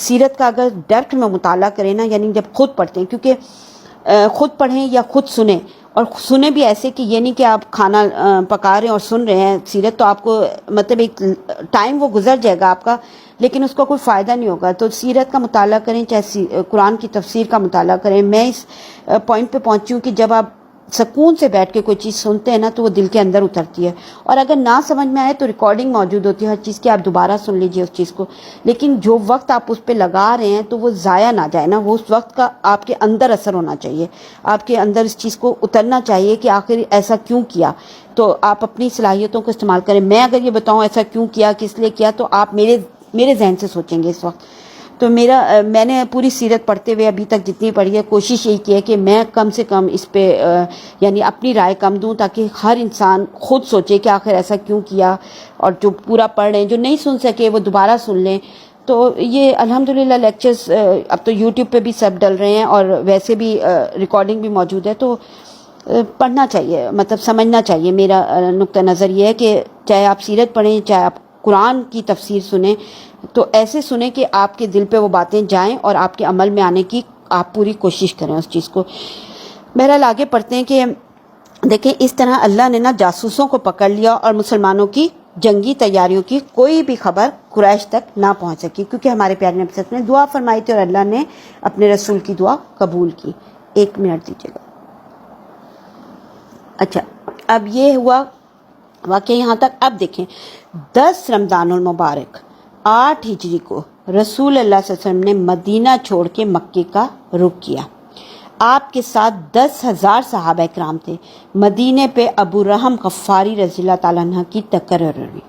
سیرت کا اگر ڈیپتھ میں مطالعہ کریں نا، یعنی جب خود پڑھتے ہیں، کیونکہ خود پڑھیں یا خود سنیں، اور سنیں بھی ایسے کہ یہ نہیں کہ آپ کھانا پکا رہے ہیں اور سن رہے ہیں سیرت، تو آپ کو مطلب ایک ٹائم وہ گزر جائے گا آپ کا، لیکن اس کا کوئی فائدہ نہیں ہوگا. تو سیرت کا مطالعہ کریں، چاہے قرآن کی تفسیر کا مطالعہ کریں. میں اس پوائنٹ پہ پہنچی ہوں کہ جب آپ سکون سے بیٹھ کے کوئی چیز سنتے ہیں نا تو وہ دل کے اندر اترتی ہے، اور اگر نہ سمجھ میں آئے تو ریکارڈنگ موجود ہوتی ہے ہر چیز کی، آپ دوبارہ سن لیجئے اس چیز کو. لیکن جو وقت آپ اس پہ لگا رہے ہیں تو وہ ضائع نہ جائے نا، وہ اس وقت کا آپ کے اندر اثر ہونا چاہیے، آپ کے اندر اس چیز کو اترنا چاہیے کہ آخر ایسا کیوں کیا. تو آپ اپنی صلاحیتوں کو استعمال کریں. میں اگر یہ بتاؤں ایسا کیوں کیا، کس لیے کیا، تو آپ میرے ذہن سے سوچیں گے اس وقت. تو میں نے پوری سیرت پڑھتے ہوئے ابھی تک جتنی پڑھی ہے کوشش یہی کی ہے کہ میں کم سے کم اس پہ یعنی اپنی رائے کم دوں، تاکہ ہر انسان خود سوچے کہ آخر ایسا کیوں کیا، اور جو پورا پڑھ رہے ہیں جو نہیں سن سکے وہ دوبارہ سن لیں. تو یہ الحمدللہ لیکچرز اب تو یوٹیوب پہ بھی سب ڈل رہے ہیں اور ویسے بھی ریکارڈنگ بھی موجود ہے. تو پڑھنا چاہیے، مطلب سمجھنا چاہیے. میرا نقطہ نظر یہ ہے کہ چاہے آپ سیرت پڑھیں، چاہے آپ قرآن کی تفسیر سنیں، تو ایسے سنیں کہ آپ کے دل پہ وہ باتیں جائیں اور آپ کے عمل میں آنے کی آپ پوری کوشش کریں اس چیز کو. بہرحال آگے پڑھتے ہیں کہ دیکھیں اس طرح اللہ نے نا جاسوسوں کو پکڑ لیا اور مسلمانوں کی جنگی تیاریوں کی کوئی بھی خبر قریش تک نہ پہنچ سکی، کیونکہ ہمارے پیارے نبی صلی اللہ علیہ وسلم نے دعا فرمائی تھی اور اللہ نے اپنے رسول کی دعا قبول کی. 1 منٹ دیجیے گا. اچھا، اب یہ ہوا واقعہ یہاں تک. اب دیکھیں 10 رمضان المبارک 8 ہجری کو رسول اللہ صلی اللہ علیہ وسلم نے مدینہ چھوڑ کے مکے کا رخ کیا. آپ کے ساتھ 10,000 صحابہ اکرام تھے. مدینے پہ ابو رحم غفاری رضی اللہ تعالیٰ عنہ کی تقرر ہوئی.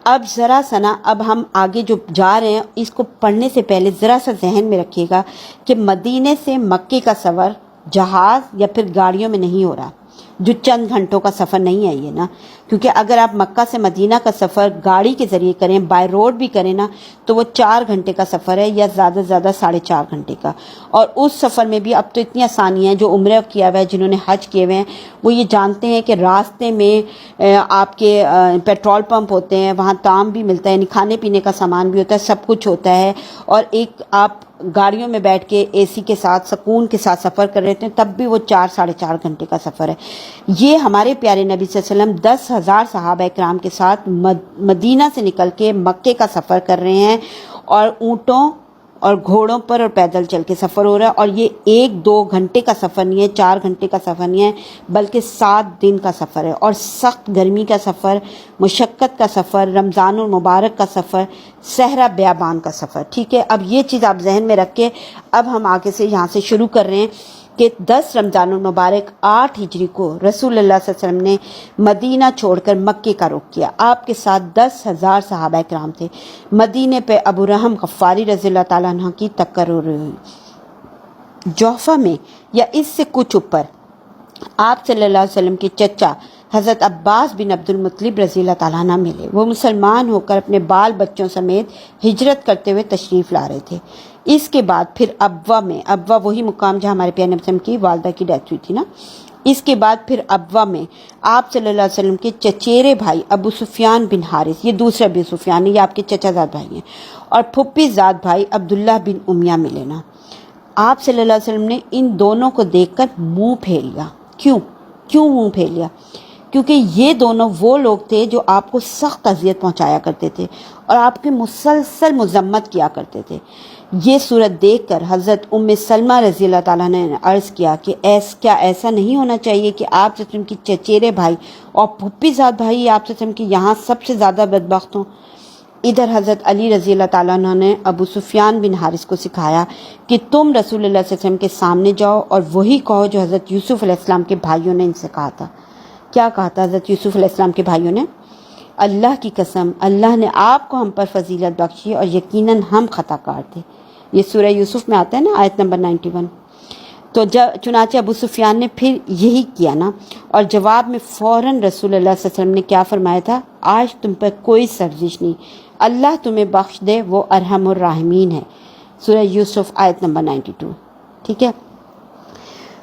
اب ذرا سنا، اب ہم آگے جو جا رہے ہیں اس کو پڑھنے سے پہلے ذرا سا ذہن میں رکھیے گا کہ مدینے سے مکے کا سفر جہاز یا پھر گاڑیوں میں نہیں ہو رہا، جو چند گھنٹوں کا سفر نہیں ہے یہ نا، کیونکہ اگر آپ مکہ سے مدینہ کا سفر گاڑی کے ذریعے کریں، بائی روڈ بھی کریں نا، تو وہ 4 گھنٹے کا سفر ہے یا زیادہ سے زیادہ 4.5 گھنٹے کا. اور اس سفر میں بھی اب تو اتنی آسانی ہیں، جو عمرہ کیا ہوا ہے، جنہوں نے حج کیے ہوئے ہیں، وہ یہ جانتے ہیں کہ راستے میں آپ کے پیٹرول پمپ ہوتے ہیں، وہاں طعام بھی ملتا ہے، یعنی کھانے پینے کا سامان بھی ہوتا ہے، سب کچھ ہوتا ہے. اور ایک آپ گاڑیوں میں بیٹھ کے اے سی کے ساتھ سکون کے ساتھ سفر کر رہے تھے، تب بھی وہ 4-4.5 گھنٹے کا سفر ہے. یہ ہمارے پیارے نبی صلی اللہ علیہ وسلم 10,000 صحابہ اکرام کے ساتھ مدینہ سے نکل کے مکے کا سفر کر رہے ہیں، اور اونٹوں اور گھوڑوں پر اور پیدل چل کے سفر ہو رہا ہے. اور یہ 1-2 گھنٹے کا سفر نہیں ہے، 4 گھنٹے کا سفر نہیں ہے، بلکہ 7 دن کا سفر ہے. اور سخت گرمی کا سفر، مشقت کا سفر، رمضان المبارک کا سفر، صحرا بیابان کا سفر. ٹھیک ہے، اب یہ چیز آپ ذہن میں رکھ کے اب ہم آگے سے یہاں سے شروع کر رہے ہیں کہ 10 رمضان المبارک 8 ہجری کو رسول اللہ صلی اللہ علیہ وسلم نے مدینہ چھوڑ کر مکے کا رخ کیا. آپ کے ساتھ 10,000 صحابہ اکرام تھے. مدینے پہ ابو رحم غفاری رضی اللہ تعالیٰ عنہ کی تقرر ہوئی. جوفہ میں یا اس سے کچھ اوپر آپ صلی اللہ علیہ وسلم کے چچا حضرت عباس بن عبد المطلب رضی اللہ تعالیٰ عنہ ملے. وہ مسلمان ہو کر اپنے بال بچوں سمیت ہجرت کرتے ہوئے تشریف لا رہے تھے. اس کے بعد پھر ابوا میں، ابوا وہی مقام جہاں ہمارے پیارے نبی صلی اللہ علیہ وسلم کی والدہ کی ڈیتھ ہوئی تھی نا، اس کے بعد پھر ابوا میں آپ صلی اللہ علیہ وسلم کے چچیرے بھائی ابو سفیان بن حارث، یہ دوسرے ابو سفیان ہے، یہ آپ کے چچا زاد بھائی ہیں، اور پھپھی زاد بھائی عبداللہ بن امیہ ملے نا. آپ صلی اللہ علیہ وسلم نے ان دونوں کو دیکھ کر منہ پھیر لیا. کیوں منہ پھیر لیا؟ کیونکہ یہ دونوں وہ لوگ تھے جو آپ کو سخت اذیت پہنچایا کرتے تھے اور آپ کے مسلسل مذمت کیا کرتے تھے. یہ صورت دیکھ کر حضرت ام سلمہ رضی اللہ تعالیٰ نے عرض کیا کہ کیا ایسا نہیں ہونا چاہیے کہ آپ وسلم کی چچیرے بھائی اور پھپھی زاد بھائی آپ وسلم کی یہاں سب سے زیادہ بدبخت ہوں؟ ادھر حضرت علی رضی اللہ تعالیٰ عنہ نے ابو سفیان بن حارث کو سکھایا کہ تم رسول اللہ صلی اللہ علیہ وسلم کے سامنے جاؤ اور وہی کہو جو حضرت یوسف علیہ السلام کے بھائیوں نے ان سے کہا تھا. کیا کہا تھا حضرت یوسف علیہ السلام کے بھائیوں نے؟ اللہ کی قسم، اللہ نے آپ کو ہم پر فضیلت بخشی اور یقیناً ہم خطا کار تھے. یہ سورہ یوسف میں آتا ہے نا، آیت نمبر 91. تو چنانچہ ابو سفیان نے پھر یہی کیا نا، اور جواب میں فوراً رسول اللہ صلی اللہ علیہ وسلم نے کیا فرمایا تھا؟ آج تم پر کوئی سرزش نہیں، اللہ تمہیں بخش دے، وہ ارحم الراحمین ہے. سورہ یوسف آیت نمبر 92. ٹھیک ہے،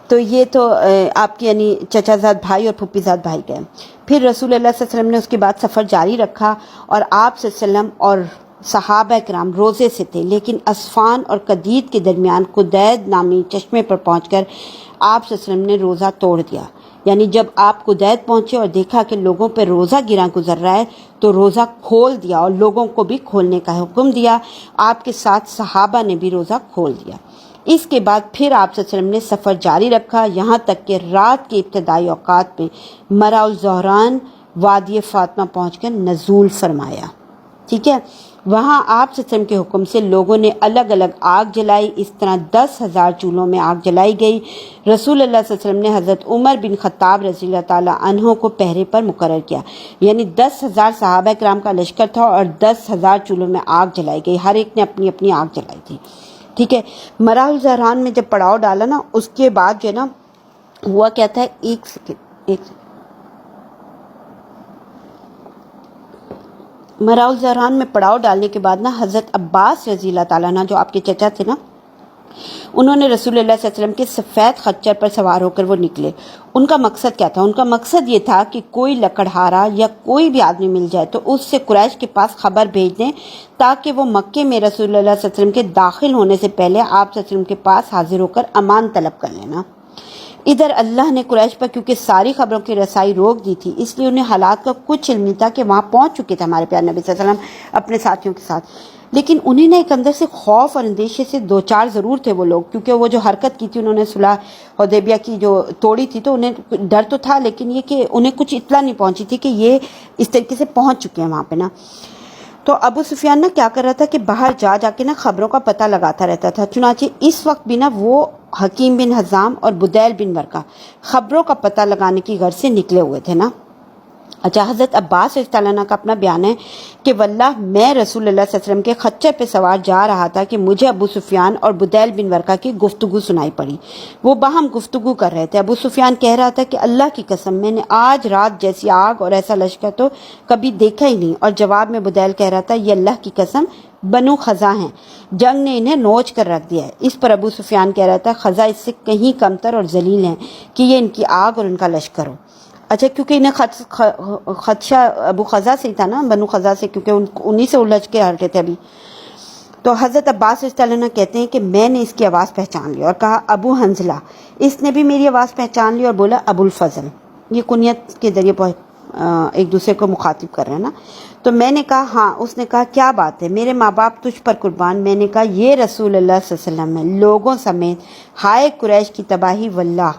تو یہ تو آپ کے یعنی چچا زاد بھائی اور پھپھی زاد بھائی گئے. پھر رسول اللہ صلی اللہ علیہ وسلم نے اس کے بعد سفر جاری رکھا اور آپ صلی اللہ علیہ وسلم اور صحابہ کرام روزے سے تھے، لیکن اسفان اور قدید کے درمیان قدید نامی چشمے پر پہنچ کر آپ صلی اللہ علیہ وسلم نے روزہ توڑ دیا. یعنی جب آپ قدید پہنچے اور دیکھا کہ لوگوں پہ روزہ گراں گزر رہا ہے تو روزہ کھول دیا اور لوگوں کو بھی کھولنے کا حکم دیا. آپ کے ساتھ صحابہ نے بھی روزہ کھول دیا. اس کے بعد پھر آپ صلی اللہ علیہ وسلم نے سفر جاری رکھا، یہاں تک کہ رات کے ابتدائی اوقات میں مرا الزہران وادی فاطمہ پہنچ کر نزول فرمایا. ٹھیک ہے، وہاں آپ صلی اللہ علیہ وسلم کے حکم سے لوگوں نے الگ الگ آگ جلائی. اس طرح 10,000 چولہوں میں آگ جلائی گئی. رسول اللہ صلی اللہ علیہ وسلم نے حضرت عمر بن خطاب رضی اللہ تعالیٰ عنہ کو پہرے پر مقرر کیا. یعنی 10,000 صحابہ کرام کا لشکر تھا اور 10,000 چولہوں میں آگ جلائی گئی، ہر ایک نے اپنی اپنی آگ جلائی تھی. ٹھیک ہے، مراح الزہران میں جب پڑاؤ ڈالا نا، اس کے بعد جو ہے نا ہوا کیا تھا، ایک سیکنڈ، مراح الزہران میں پڑاؤ ڈالنے کے بعد نا حضرت عباس رضی اللہ تعالیٰ عنہ جو آپ کے چچا تھے نا، انہوں نے رسول اللہ صلی اللہ علیہ وسلم کے سفید خچر پر سوار ہو کر وہ نکلے۔ ان کا مقصد کیا تھا؟ ان کا مقصد یہ تھا کہ کوئی لکڑہارا یا کوئی بھی آدمی مل جائے تو اس سے قریش کے پاس خبر بھیج دیں تاکہ وہ مکے میں رسول اللہ صلی اللہ علیہ وسلم کے داخل ہونے سے پہلے آپ صلی اللہ علیہ وسلم کے پاس حاضر ہو کر امان طلب کر لینا۔ ادھر اللہ نے قریش پر کیونکہ ساری خبروں کی رسائی روک دی تھی، اس لیے انہیں حالات کا کچھ علم نہیں تھا کہ وہاں پہنچ چکے تھے ہمارے پیارے نبی صلی اللہ علیہ وسلم اپنے ساتھیوں کے ساتھ، لیکن انہیں نہ ایک اندر سے خوف اور اندیشے سے دو چار ضرور تھے وہ لوگ، کیونکہ وہ جو حرکت کی تھی انہوں نے صلح حدیبیہ کی جو توڑی تھی تو انہیں ڈر تو تھا، لیکن یہ کہ انہیں کچھ اطلاع نہیں پہنچی تھی کہ یہ اس طریقے سے پہنچ چکے ہیں وہاں پہ نا۔ تو ابو سفیان نا کیا کر رہا تھا کہ باہر جا کے نا خبروں کا پتہ لگاتا رہتا تھا۔ چنانچہ اس وقت بھی نا وہ حکیم بن حزام اور بدیل بن ورقہ خبروں کا پتہ لگانے کی غرض سے نکلے ہوئے تھے نا۔ اچھا، حضرت عباس رضی اللہ عنہ کا اپنا بیان ہے کہ واللہ میں رسول اللہ صلی اللہ علیہ وسلم کے خچر پہ سوار جا رہا تھا کہ مجھے ابو سفیان اور بدیل بن ورقہ کی گفتگو سنائی پڑی۔ وہ باہم گفتگو کر رہے تھے۔ ابو سفیان کہہ رہا تھا کہ اللہ کی قسم میں نے آج رات جیسی آگ اور ایسا لشکر تو کبھی دیکھا ہی نہیں، اور جواب میں بدیل کہہ رہا تھا یہ اللہ کی قسم بنو خزاں ہیں، جنگ نے انہیں نوچ کر رکھ دیا ہے۔ اس پر ابو سفیان کہہ رہا تھا خزاں اس سے کہیں کمتر اور ذلیل ہیں کہ یہ ان کی آگ اور ان کا لشکر ہو۔ اچھا، کیونکہ انہیں خدشہ ابو خزاں سے ہی تھا نا، بنو خزاں سے، کیونکہ انہی سے الجھ کے ہٹے تھے ابھی۔ تو حضرت عباس رضی اللہ عنہ کہتے ہیں کہ میں نے اس کی آواز پہچان لی اور کہا ابو حنظلہ۔ اس نے بھی میری آواز پہچان لی اور بولا ابو الفضل۔ یہ کنیت کے ذریعے ایک دوسرے کو مخاطب کر رہے ہیں نا۔ تو میں نے کہا ہاں۔ اس نے کہا کیا بات ہے؟ میرے ماں باپ تجھ پر قربان۔ میں نے کہا یہ رسول اللہ صلی اللہ علیہ وسلم ہے، لوگوں سمیت ہائے قریش کی تباہی واللہ۔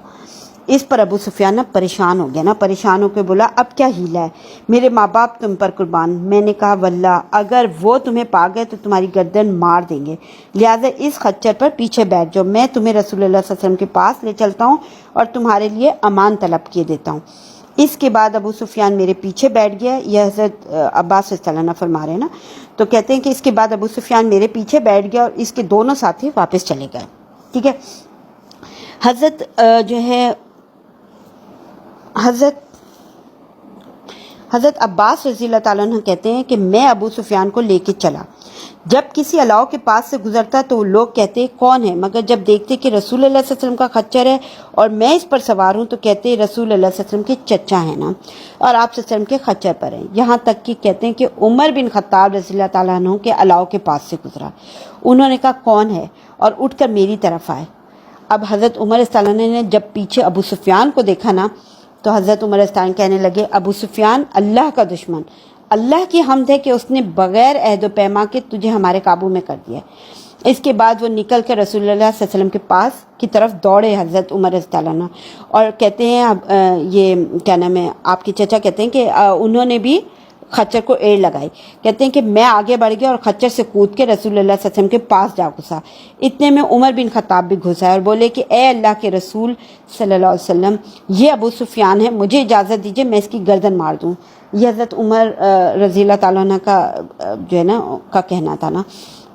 اس پر ابو سفیان پریشان ہو گیا نا، پریشان ہو کے بولا اب کیا ہیلا ہے؟ میرے ماں باپ تم پر قربان۔ میں نے کہا واللہ اگر وہ تمہیں پا گئے تو تمہاری گردن مار دیں گے، لہٰذا اس خچر پر پیچھے بیٹھ جاؤ، میں تمہیں رسول اللہ صلی اللہ علیہ وسلم کے پاس لے چلتا ہوں اور تمہارے لیے امان طلب کیے دیتا ہوں۔ اس کے بعد ابو سفیان میرے پیچھے بیٹھ گیا۔ یہ حضرت عباس رضی اللہ عنہ فرما رہے ہیں نا۔ تو کہتے ہیں کہ اس کے بعد ابو سفیان میرے پیچھے بیٹھ گیا اور اس کے دونوں ساتھی واپس چلے گئے۔ ٹھیک ہے، حضرت جو ہے حضرت عباس رضی اللہ تعالیٰ عنہ کہتے ہیں کہ میں ابو سفیان کو لے کے چلا۔ جب کسی علاؤ کے پاس سے گزرتا تو وہ لوگ کہتے کون ہے، مگر جب دیکھتے کہ رسول اللہ صلی اللہ علیہ وسلم کا خچر ہے اور میں اس پر سوار ہوں تو کہتے رسول اللہ صلی اللہ علیہ وسلم کے چچا ہیں نا، اور آپ صلی اللہ علیہ وسلم کے خچر پر ہیں۔ یہاں تک کہ کہتے ہیں کہ عمر بن خطاب رضی اللہ تعالیٰ عنہ کے علاؤ کے پاس سے گزرا، انہوں نے کہا کون ہے، اور اٹھ کر میری طرف آئے۔ اب حضرت عمر رضی اللہ عنہ نے جب پیچھے ابو سفیان کو دیکھا نا تو حضرت عمر رضی اللہ عنہ کہنے لگے ابو سفیان اللہ کا دشمن، اللہ کی حمد ہے کہ اس نے بغیر عہد و پیما کے تجھے ہمارے قابو میں کر دیا۔ اس کے بعد وہ نکل کر رسول اللہ صلی اللہ علیہ وسلم کے پاس کی طرف دوڑے حضرت عمر رضی اللہ عنہ، اور کہتے ہیں یہ کیا نام ہے، آپ کے چچا کہتے ہیں کہ انہوں نے بھی خچر کو ایڑ لگائی۔ کہتے ہیں کہ میں آگے بڑھ گیا اور خچر سے کود کے رسول اللہ صلی اللہ علیہ وسلم کے پاس جا گھسا۔ اتنے میں عمر بن خطاب بھی گھسا اور بولے کہ اے اللہ کے رسول صلی اللہ علیہ وسلم، یہ ابو سفیان ہے، مجھے اجازت دیجیے میں اس کی گردن مار دوں۔ یہ حضرت عمر رضی اللہ تعالیٰ عنہ کا جو ہے نا کا کہنا تھا نا۔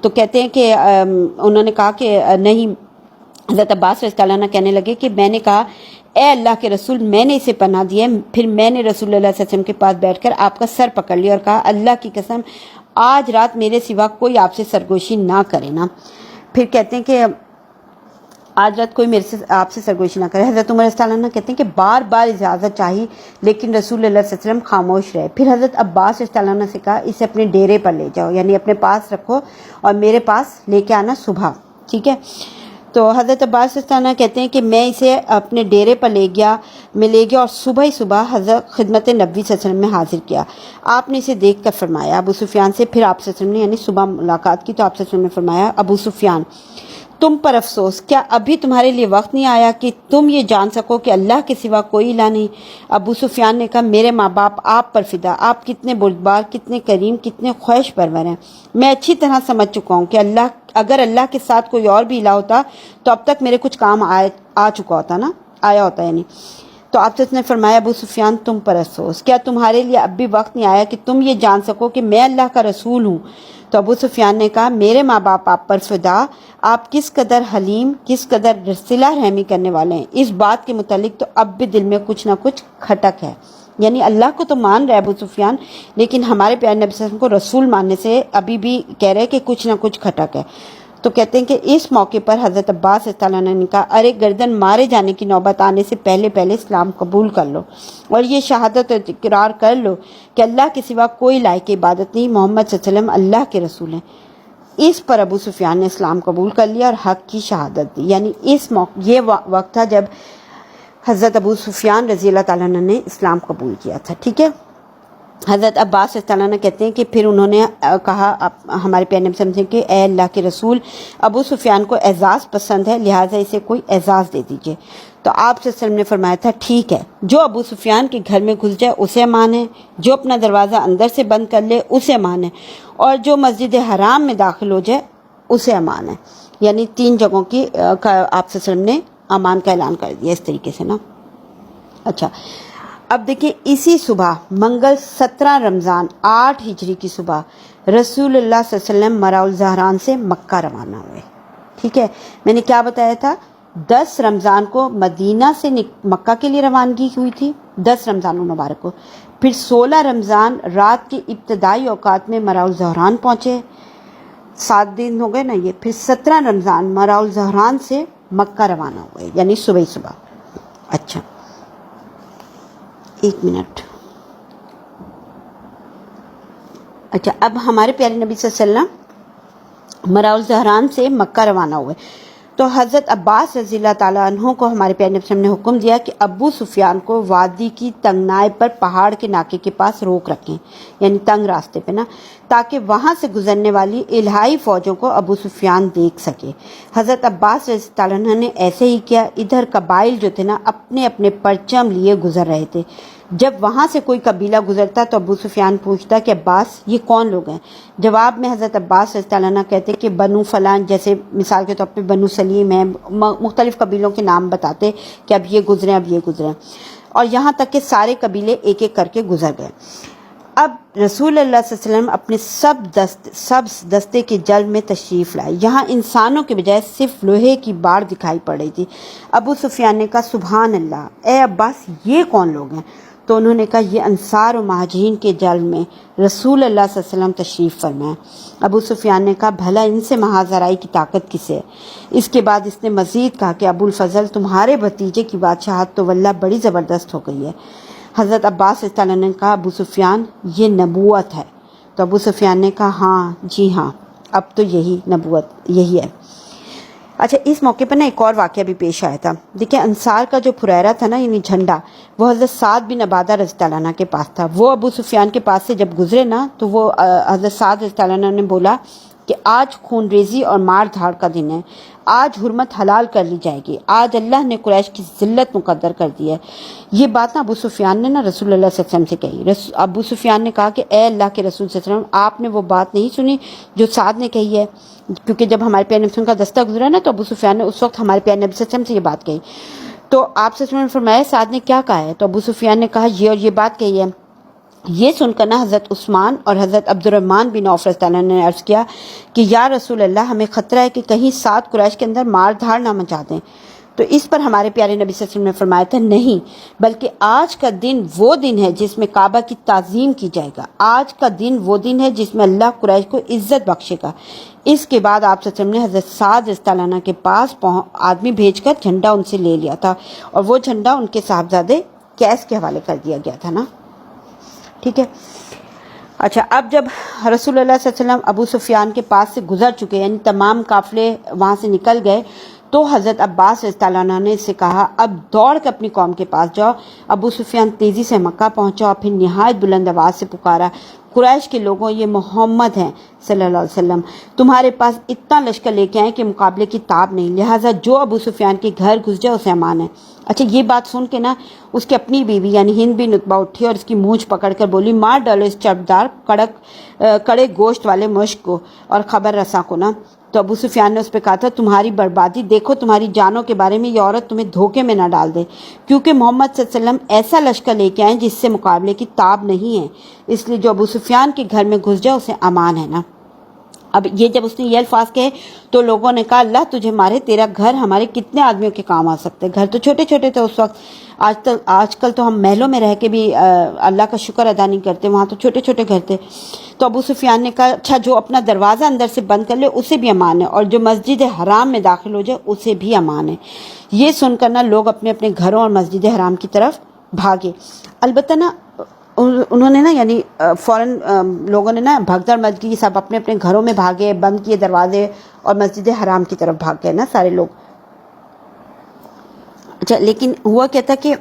تو کہتے ہیں کہ انہوں نے کہا کہ نہیں، حضرت عباس رضی اللہ عنہ کہنے لگے کہ میں نے کہا اے اللہ کے رسول، میں نے اسے پناہ دی ہے۔ پھر میں نے رسول اللہ صلی اللہ علیہ وسلم کے پاس بیٹھ کر آپ کا سر پکڑ لیا اور کہا اللہ کی قسم آج رات میرے سوا کوئی آپ سے سرگوشی نہ کرے نا۔ پھر کہتے ہیں کہ آج رات کوئی میرے سے آپ سے سرگوشی نہ کرے۔ حضرت عمر رضی اللہ عنہ کہتے ہیں کہ بار بار اجازت چاہی لیکن رسول اللہ صلی اللہ علیہ وسلم خاموش رہے۔ پھر حضرت عباس رضی اللہ عنہ سے کہا اسے اپنے ڈیرے پر لے جاؤ، یعنی اپنے پاس رکھو اور میرے پاس لے کے آنا صبح، ٹھیک ہے۔ تو حضرت عباس رضی اللہ عنہ کہتے ہیں کہ میں اسے اپنے ڈیرے پر لے گیا اور صبح ہی صبح حضرت خدمت نبی صلی اللہ علیہ وسلم میں حاضر کیا۔ آپ نے اسے دیکھ کر فرمایا ابو سفیان سے، پھر آپ صلی اللہ علیہ وسلم نے یعنی صبح ملاقات کی تو آپ صلی اللہ علیہ وسلم نے فرمایا ابو سفیان تم پر افسوس، کیا ابھی تمہارے لیے وقت نہیں آیا کہ تم یہ جان سکو کہ اللہ کے سوا کوئی الہ نہیں؟ ابو سفیان نے کہا میرے ماں باپ آپ پر فدا، آپ کتنے بردبار، کتنے کریم، کتنے خواہش پرور ہیں۔ میں اچھی طرح سمجھ چکا ہوں کہ اگر اللہ کے ساتھ کوئی اور بھی الہ ہوتا تو اب تک میرے کچھ کام آیا ہوتا یعنی۔ تو آپ نے فرمایا ابو سفیان تم پر افسوس، کیا تمہارے لیے اب بھی وقت نہیں آیا کہ تم یہ جان سکو کہ میں اللہ کا رسول ہوں؟ تو ابو سفیان نے کہا میرے ماں باپ آپ پر فدا، آپ کس قدر حلیم، کس قدر صلہ رحمی کرنے والے ہیں، اس بات کے متعلق تو اب بھی دل میں کچھ نہ کچھ کھٹک ہے۔ یعنی اللہ کو تو مان رہے ابو سفیان، لیکن ہمارے پیارے نبی صلی اللہ علیہ وسلم کو رسول ماننے سے ابھی بھی کہہ رہے کہ کچھ نہ کچھ کھٹک ہے۔ تو کہتے ہیں کہ اس موقع پر حضرت عباس رضی اللہ عنہ نے کہا ارے گردن مارے جانے کی نوبت آنے سے پہلے پہلے اسلام قبول کر لو اور یہ شہادت اور اقرار کر لو کہ اللہ کے سوا کوئی لائق عبادت نہیں، محمد صلی اللہ علیہ وسلم اللہ کے رسول ہیں۔ اس پر ابو سفیان نے اسلام قبول کر لیا اور حق کی شہادت دی، یعنی اس موقع یہ وقت تھا جب حضرت ابو سفیان رضی اللہ تعالیٰ عنہ نے اسلام قبول کیا تھا، ٹھیک ہے۔ حضرت عباس رضی اللہ عنہ کہتے ہیں کہ پھر انہوں نے کہا ہمارے پیارے نبی صلی اللہ علیہ وسلم کہ اے اللہ کے رسول، ابو سفیان کو اعزاز پسند ہے، لہٰذا اسے کوئی اعزاز دے دیجئے۔ تو آپ صلی اللہ علیہ وسلم نے فرمایا تھا ٹھیک ہے، جو ابو سفیان کے گھر میں گھس جائے اسے امان ہے، جو اپنا دروازہ اندر سے بند کر لے اسے امان ہے، اور جو مسجد حرام میں داخل ہو جائے اسے امان ہے۔ یعنی 3 جگہوں کی آپ صلی اللہ علیہ وسلم نے امان کا اعلان کر دیا اس طریقے سے نا۔ اچھا اب دیکھیں اسی صبح منگل 17 رمضان 8 ہجری کی صبح رسول اللہ صلی اللہ علیہ وسلم مراء الزہران سے مکہ روانہ ہوئے، ٹھیک ہے۔ میں نے کیا بتایا تھا، 10 رمضان کو مدینہ سے مکہ کے لیے روانگی ہوئی تھی، 10 رمضان المبارک کو، پھر 16 رمضان رات کے ابتدائی اوقات میں مراء الزہران پہنچے، 7 دن ہو گئے نا یہ، پھر 17 رمضان مراء الزہران سے مکہ روانہ ہوئے، یعنی صبح ہی صبح۔ اچھا ایک منٹ، اچھا اب ہمارے پیارے نبی صلی اللہ علیہ وسلم مراء الزہران سے مکہ روانہ ہوئے تو حضرت عباس رضی اللہ تعالیٰ عنہ کو ہمارے پیارے نبی صلی اللہ علیہ وسلم نے حکم دیا کہ ابو سفیان کو وادی کی تنگنائی پر پہاڑ کے ناکے کے پاس روک رکھیں، یعنی تنگ راستے پہ نا، تاکہ وہاں سے گزرنے والی الہائی فوجوں کو ابو سفیان دیکھ سکے۔ حضرت عباس رضی اللہ عنہ نے ایسے ہی کیا۔ ادھر قبائل جو تھے نا اپنے اپنے پرچم لیے گزر رہے تھے۔ جب وہاں سے کوئی قبیلہ گزرتا تو ابو سفیان پوچھتا کہ عباس یہ کون لوگ ہیں؟ جواب میں حضرت عباس رضی اللہ عنہ کہتے کہ بنو فلان، جیسے مثال کے طور پہ بنو سلیم ہیں، مختلف قبیلوں کے نام بتاتے کہ اب یہ گزرے اب یہ گزرے، اور یہاں تک کہ سارے قبیلے ایک ایک کر کے گزر گئے۔ اب رسول اللہ صلی اللہ علیہ وسلم اپنے سب دستے کے جلد میں تشریف لائے۔ یہاں انسانوں کے بجائے صرف لوہے کی باڑ دکھائی پڑ رہی تھی۔ ابو سفیان نے کہا سبحان اللہ، اے عباس یہ کون لوگ ہیں؟ تو انہوں نے کہا یہ انصار و مہاجرین کے جلد میں رسول اللہ صلی اللہ علیہ وسلم تشریف فرمائے۔ ابو سفیان نے کہا بھلا ان سے محاذرائی کی طاقت کسے ہے؟ اس کے بعد اس نے مزید کہا کہ ابو الفضل تمہارے بھتیجے کی بادشاہت تو واللہ بڑی زبردست ہو گئی ہے۔ حضرت عباس رضی اللہ عنہ نے کہا ابو سفیان یہ نبوت ہے؟ تو ابو سفیان نے کہا ہاں جی ہاں، اب تو یہی نبوت یہی ہے۔ اچھا اس موقع پر نا ایک اور واقعہ بھی پیش آیا تھا۔ دیکھیں انصار کا جو پھریرا تھا نا یعنی جھنڈا، وہ حضرت سعد بن عبادہ رضی اللہ عنہ کے پاس تھا۔ وہ ابو سفیان کے پاس سے جب گزرے نا تو وہ حضرت سعد رضی اللہ عنہ نے بولا کہ آج خون ریزی اور مار دھاڑ کا دن ہے، آج حرمت حلال کر لی جائے گی، آج اللہ نے قریش کی ذلت مقدر کر دی ہے۔ یہ بات نا ابو سفیان نے نا رسول اللہ صلی اللہ علیہ وسلم سے کہی۔ ابو سفیان نے کہا کہ اے اللہ کے رسول صلی اللہ علیہ وسلم، آپ نے وہ بات نہیں سنی جو سعد نے کہی ہے؟ کیونکہ جب ہمارے پیارے نبی صلی اللہ علیہ وسلم کا دستہ گزرا نا تو ابو سفیان نے اس وقت ہمارے پیارے نبی صلی اللہ علیہ وسلم سے یہ بات کہی۔ تو آپ صلی اللہ علیہ وسلم نے فرمایا سعد نے کیا کہا ہے؟ تو ابو سفیان نے کہا یہ اور یہ بات کہی ہے۔ یہ سن کر نا حضرت عثمان اور حضرت عبد الرحمن بن عوف رضی اللہ عنہ نے عرض کیا کہ یا رسول اللہ، ہمیں خطرہ ہے کہ کہیں سعد قریش کے اندر مار دھاڑ نہ مچا دیں۔ تو اس پر ہمارے پیارے نبی صلی اللہ علیہ وسلم نے فرمایا تھا نہیں، بلکہ آج کا دن وہ دن ہے جس میں کعبہ کی تعظیم کی جائے گا، آج کا دن وہ دن ہے جس میں اللہ قریش کو عزت بخشے گا۔ اس کے بعد آپ صلی اللہ علیہ وسلم نے حضرت سعد رضی اللہ عنہ کے پاس آدمی بھیج کر جھنڈا ان سے لے لیا تھا، اور وہ جھنڈا ان کے صاحبزادے قیس کے حوالے کر دیا گیا تھا نا، ٹھیک ہے۔ اچھا اب جب رسول اللہ صلی اللہ علیہ وسلم ابو سفیان کے پاس سے گزر چکے، یعنی تمام قافلے وہاں سے نکل گئے، تو حضرت عباس رضی اللہ عنہ نے اس سے کہا اب دوڑ کے اپنی قوم کے پاس جاؤ۔ ابو سفیان تیزی سے مکہ پہنچا اور پھر نہایت بلند آواز سے پکارا قریش کے لوگوں، یہ محمد ہیں صلی اللہ علیہ وسلم تمہارے پاس اتنا لشکر لے کے آئے کہ مقابلے کی تاب نہیں، لہٰذا جو ابو سفیان کے گھر گھس جائے اسے امان ہے۔ اچھا یہ بات سن کے نا اس کی اپنی بیوی یعنی ہند بن عتبہ اٹھی اور اس کی مونچھ پکڑ کر بولی مار ڈالو اس چربدار کڑے گوشت والے مشک کو اور خبر رساں کو نا۔ تو ابو سفیان نے اس پہ کہا تھا تمہاری بربادی، دیکھو تمہاری جانوں کے بارے میں یہ عورت تمہیں دھوکے میں نہ ڈال دے، کیونکہ محمد صلی اللہ علیہ وسلم ایسا لشکر لے کے آئے جس سے مقابلے کی تاب نہیں ہے، اس لیے جو ابو سفیان کے گھر میں گھس جائے اسے امان ہے نا۔ اب یہ جب اس نے یہ الفاظ کہے تو لوگوں نے کہا اللہ تجھے مارے، تیرا گھر ہمارے کتنے آدمیوں کے کام آ سکتے، گھر تو چھوٹے چھوٹے تھے اس وقت، آج کل تو ہم محلوں میں رہ کے بھی اللہ کا شکر ادا نہیں کرتے، وہاں تو چھوٹے چھوٹے گھر تھے۔ تو ابو سفیان نے کہا اچھا جو اپنا دروازہ اندر سے بند کر لے اسے بھی امان ہے، اور جو مسجد حرام میں داخل ہو جائے اسے بھی امان ہے۔ یہ سن کر نا لوگ اپنے اپنے گھروں اور مسجد حرام کی طرف بھاگے۔ البتہ نا انہوں نے نا یعنی فوراً لوگوں نے نا بھگدڑ مچ گئی، سب اپنے اپنے گھروں میں بھاگے، بند کیے دروازے اور مسجد حرام کی طرف بھاگ گئے نا سارے لوگ۔ اچھا لیکن ہوا کیا تھا کہ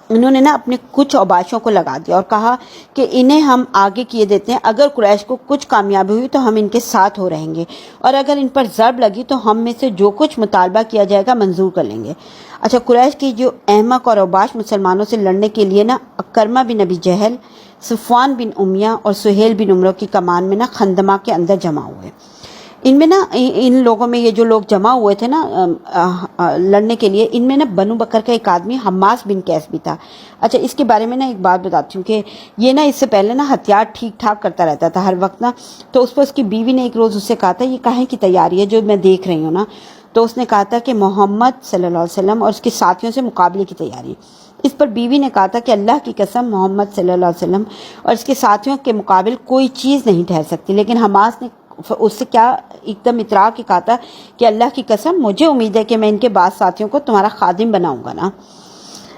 انہوں نے نا اپنے کچھ اوباشوں کو لگا دیا اور کہا کہ انہیں ہم آگے کیے دیتے ہیں، اگر قریش کو کچھ کامیابی ہوئی تو ہم ان کے ساتھ ہو رہیں گے، اور اگر ان پر ضرب لگی تو ہم میں سے جو کچھ مطالبہ کیا جائے گا منظور کر لیں گے۔ اچھا قریش کی جو احمق اور اوباش مسلمانوں سے لڑنے کے لیے نا اکرمہ بن ابی جہل، صفوان بن امیہ اور سہیل بن عمرو کی کمان میں نا خندمہ کے اندر جمع ہوئے۔ ان میں نا ان لوگوں میں یہ جو لوگ جمع ہوئے تھے نا لڑنے کے لیے، ان میں نا بنو بکر کا ایک آدمی حماس بن قیس بھی تھا۔ اچھا اس کے بارے میں نا ایک بات بتاتی ہوں کہ یہ نا اس سے پہلے نا ہتھیار ٹھیک ٹھاک کرتا رہتا تھا ہر وقت نا، تو اس پر اس کی بیوی نے ایک روز اس سے کہا تھا یہ کاہے کی تیاری ہے جو میں دیکھ رہی ہوں نا، تو اس نے کہا تھا کہ محمد صلی اللہ علیہ وسلم اور اس کے ساتھیوں سے مقابلے کی تیاری۔ اس پر بیوی نے کہا تھا کہ اللہ کی قسم محمد صلی اللہ علیہ وسلم اور اس کے ساتھیوں کے مقابل کوئی چیز نہیں ٹھہر سکتی، لیکن حماس نے اس سے کیا ایک دم اترا کے کہا تھا کہ اللہ کی قسم مجھے امید ہے کہ میں ان کے بعض ساتھیوں کو تمہارا خادم بناؤں گا نا۔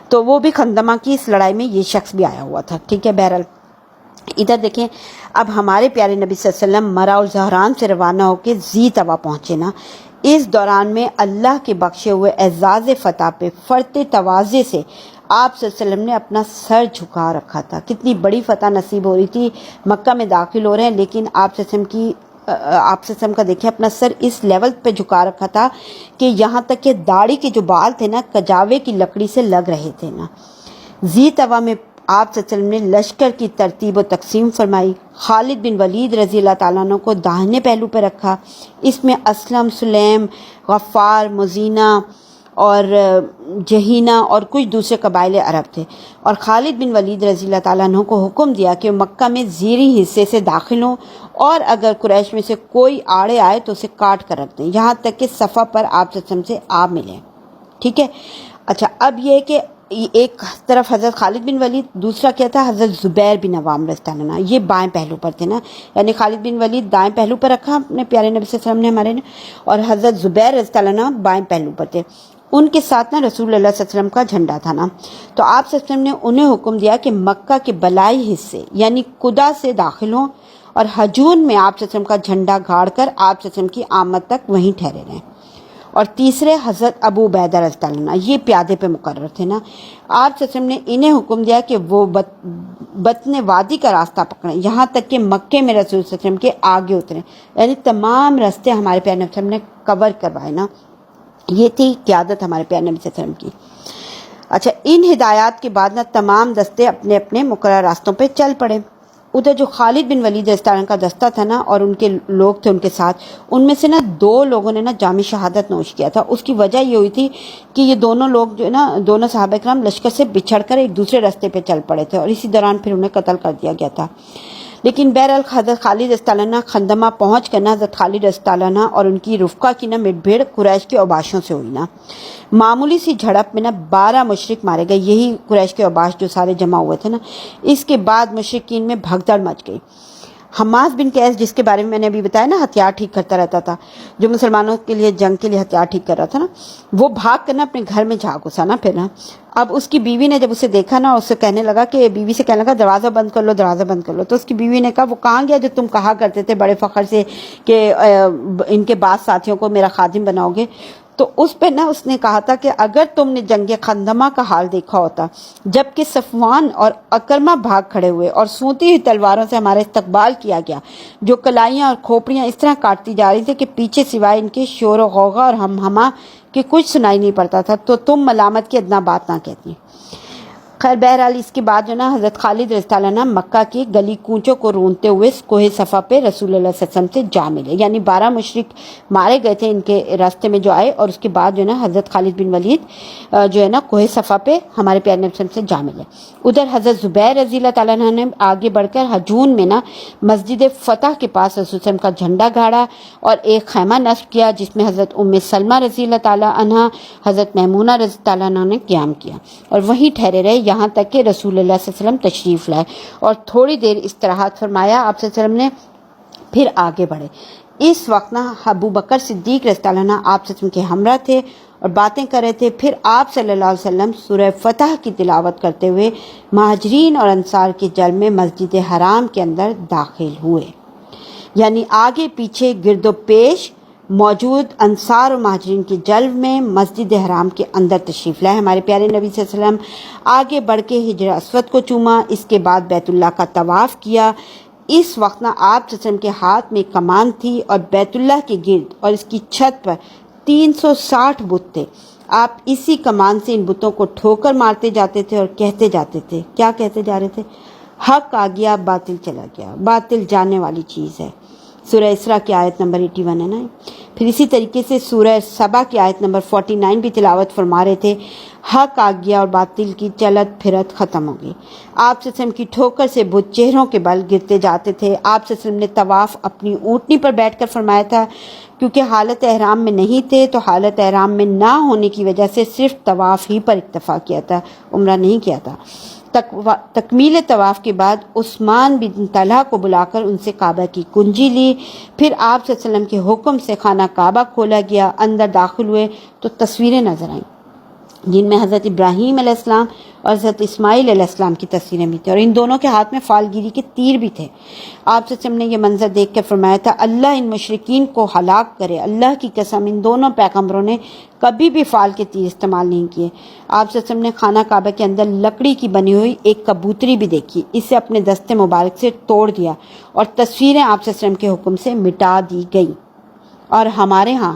تو وہ بھی خندمہ کی اس لڑائی میں یہ شخص بھی آیا ہوا تھا، ٹھیک ہے۔ بہرحال ادھر دیکھیں اب ہمارے پیارے نبی صلی اللہ علیہ وسلم مرا الزہران سے روانہ ہو کے ذی طوا پہنچے نا، اس دوران میں اللہ کے بخشے ہوئے اعزاز فتح پہ فرط تواضع سے آپ صلی اللہ علیہ وسلم نے اپنا سر جھکا رکھا تھا۔ کتنی بڑی فتح نصیب ہو رہی تھی، مکہ میں داخل ہو رہے ہیں، لیکن آپ صلی اللہ علیہ وسلم کا دیکھیں اپنا سر اس لیول پہ جھکا رکھا تھا کہ یہاں تک کہ داڑھی کے جو بال تھے نا کجاوے کی لکڑی سے لگ رہے تھے نا۔ ذی طوا میں آپ صلی اللہ علیہ وسلم نے لشکر کی ترتیب و تقسیم فرمائی۔ خالد بن ولید رضی اللہ تعالیٰ عنہ کو داہنے پہلو پہ رکھا، اس میں اسلم، سلیم، غفار، مزینہ اور جہینہ اور کچھ دوسرے قبائل عرب تھے، اور خالد بن ولید رضی اللہ تعالیٰ عنہ کو حکم دیا کہ مکہ میں زیریں حصے سے داخل ہوں، اور اگر قریش میں سے کوئی آڑے آئے تو اسے کاٹ کر رکھ دیں یہاں تک کہ صفا پر آپ صلی اللہ علیہ وسلم سے آپ ملیں، ٹھیک ہے۔ اچھا اب یہ کہ ایک طرف حضرت خالد بن ولید، دوسرا کیا تھا حضرت زبیر بن عوام رضی اللہ عنہ، یہ بائیں پہلو پر تھے نا، یعنی خالد بن ولید دائیں پہلو پر رکھا اپنے پیارے نبی صلی اللہ علیہ وسلم نے ہمارے نے، اور حضرت زبیر رضی اللہ عنہ بائیں پہلو پر تھے۔ ان کے ساتھ نا رسول اللہ صلی اللہ علیہ وسلم کا جھنڈا تھا نا، تو آپ صلی اللہ علیہ وسلم نے انہیں حکم دیا کہ مکہ کے بلائی حصے یعنی قدا سے داخل ہوں، اور حجون میں آپ صلی اللہ علیہ وسلم کا جھنڈا گاڑ کر آپ صلی اللہ علیہ وسلم کی آمد تک وہیں ٹھہرے رہیں۔ اور تیسرے حضرت ابو عبیدہ رضی اللہ عنہ، یہ پیادے پہ مقرر تھے نا، آپ صلی اللہ علیہ وسلم نے انہیں حکم دیا کہ وہ بطن وادی کا راستہ پکڑیں یہاں تک کہ مکے میں رسول صلی اللہ علیہ وسلم کے آگے اتریں، یعنی تمام راستے ہمارے پیارے نبی صلی اللہ علیہ وسلم نے کور کروائے نا۔ یہ تھی قیادت ہمارے پیارے نبی صلی اللہ علیہ وسلم کی۔ اچھا ان ہدایات کے بعد نا تمام دستے اپنے اپنے مقررہ راستوں پہ چل پڑے۔ ادھر جو خالد بن ولید رضی اللہ عنہ کا دستہ تھا نا اور ان کے لوگ تھے ان کے ساتھ، ان میں سے نا 2 لوگوں نے نا جام شہادت نوش کیا تھا۔ اس کی وجہ یہ ہوئی تھی کہ یہ دونوں لوگ جو ہے نا، دونوں صحابہ کرام لشکر سے بچھڑ کر ایک دوسرے راستے پہ چل پڑے تھے، اور اسی دوران پھر انہیں قتل کر دیا گیا تھا۔ لیکن بہرحال حضرت خالد رضی اللہ عنہ خندمہ پہنچ کر نا حضرت خالد رضی اللہ عنہ اور ان کی رفقا کی نا مٹ بھیڑ قریش کے اوباشوں سے ہوئی نا۔ معمولی سی جھڑپ میں نا 12 مشرک مارے گئے، یہی قریش کے اوباش جو سارے جمع ہوئے تھے نا۔ اس کے بعد مشرکین میں بھگدڑ مچ گئی۔ حماس بن قیس جس کے بارے میں نے ابھی بتایا نا ہتھیار ٹھیک کرتا رہتا تھا، جو مسلمانوں کے لیے جنگ کے لیے ہتھیار ٹھیک کر رہا تھا نا، وہ بھاگ کر نا اپنے گھر میں جا گھسا نا۔ پھر نا اب اس کی بیوی نے جب اسے دیکھا نا، اس سے کہنے لگا کہ بیوی سے کہنے لگا دروازہ بند کر لو، دروازہ بند کر لو۔ تو اس کی بیوی نے کہا وہ کہاں گیا جو تم کہا کرتے تھے بڑے فخر سے کہ ان کے بعض ساتھیوں کو میرا خادم بناؤ گے؟ تو اس پہ نا اس نے کہا تھا کہ اگر تم نے جنگ خندمہ کا حال دیکھا ہوتا، جب کہ صفوان اور اکرمہ بھاگ کھڑے ہوئے اور سونتی ہوئی تلواروں سے ہمارا استقبال کیا گیا، جو کلائیاں اور کھوپڑیاں اس طرح کاٹتی جا رہی تھی کہ پیچھے سوائے ان کے شور و غوغا اور ہم ہما کہ کچھ سنائی نہیں پڑتا تھا، تو تم ملامت کی ادنا بات نہ کہتی۔ خیر بہرحال اس کے بعد جو نا حضرت خالد رضی اللہ عنہ مکہ کے گلی کوچوں کو رونتے ہوئے کوہ صفا پہ رسول اللہ صلی اللہ علیہ وسلم سے جا ملے، یعنی 12 مشرک مارے گئے تھے ان کے راستے میں جو آئے، اور اس کے بعد جو ہے نا حضرت خالد بن ولید جو ہے نا کوہ صفا پہ ہمارے پیارے نبی صلی اللہ علیہ وسلم سے جا ملے۔ ادھر حضرت زبیر رضی اللہ تعالیٰ عنہ نے آگے بڑھ کر ہجون میں نا مسجد فتح کے پاس رسول صلی اللہ علیہ وسلم کا جھنڈا گاڑا اور ایک خیمہ نصب کیا جس میں حضرت ام سلمہ رضی اللہ تعالیٰ عنہ، حضرت میمونہ رضی اللہ عنہ نے قیام کیا اور وہیں ٹھہرے رہے یہاں تک کہ رسول اللہ صلی اللہ علیہ وسلم تشریف لائے اور تھوڑی دیر استراحت فرمایا۔ آپ صلی اللہ علیہ وسلم نے پھر آگے بڑھے۔ اس وقت نا ابو بکر صدیق رضی اللہ عنہ آپ صلی اللہ علیہ وسلم کے ہمراہ تھے اور باتیں کر رہے تھے۔ پھر آپ صلی اللہ علیہ وسلم سورہ فتح کی تلاوت کرتے ہوئے مہاجرین اور انصار کے جلوے میں مسجد حرام کے اندر داخل ہوئے، یعنی آگے پیچھے گرد و پیش موجود انصار و مہاجرین کے جلو میں مسجد حرام کے اندر تشریف لائے۔ ہمارے پیارے نبی صلی اللہ علیہ وسلم آگے بڑھ کے حجر اسود کو چوما، اس کے بعد بیت اللہ کا طواف کیا۔ اس وقت نا آپ صلی اللہ علیہ وسلم کے ہاتھ میں کمان تھی اور بیت اللہ کے گرد اور اس کی چھت پر 360 بت تھے۔ آپ اسی کمان سے ان بتوں کو ٹھوکر مارتے جاتے تھے اور کہتے جاتے تھے، کیا کہتے جا رہے تھے؟ حق آ گیا باطل چلا گیا، باطل جانے والی چیز ہے۔ سورہ اسراء کی آیت نمبر 81 ہے نا۔ پھر اسی طریقے سے سورہ سبا کی آیت نمبر 49 بھی تلاوت فرما رہے تھے، حق آ گیا اور باطل کی چلت پھرت ختم ہو گئی۔ آپ صلی اللہ علیہ وسلم کی ٹھوکر سے بت چہروں کے بل گرتے جاتے تھے۔ آپ صلی اللہ علیہ وسلم نے طواف اپنی اونٹنی پر بیٹھ کر فرمایا تھا، کیونکہ حالت احرام میں نہیں تھے تو حالت احرام میں نہ ہونے کی وجہ سے صرف طواف ہی پر اکتفا کیا تھا، عمرہ نہیں کیا تھا۔ تکمیل طواف کے بعد عثمان بن طلحہ کو بلا کر ان سے کعبہ کی کنجی لی۔ پھر آپ صلی اللہ علیہ وسلم کے حکم سے خانہ کعبہ کھولا گیا، اندر داخل ہوئے تو تصویریں نظر آئیں جن میں حضرت ابراہیم علیہ السلام اور حضرت اسماعیل علیہ السلام کی تصویریں بھی تھیں اور ان دونوں کے ہاتھ میں فالگیری کے تیر بھی تھے۔ آپ صلی اللہ علیہ وسلم نے یہ منظر دیکھ کر فرمایا تھا، اللہ ان مشرکین کو ہلاک کرے، اللہ کی قسم ان دونوں پیغمبروں نے کبھی بھی فال کے تیر استعمال نہیں کیے۔ آپ صلی اللہ علیہ وسلم نے خانہ کعبہ کے اندر لکڑی کی بنی ہوئی ایک کبوتری بھی دیکھی، اسے اپنے دست مبارک سے توڑ دیا اور تصویریں آپ صلی اللہ علیہ وسلم کے حکم سے مٹا دی گئیں۔ اور ہمارے ہاں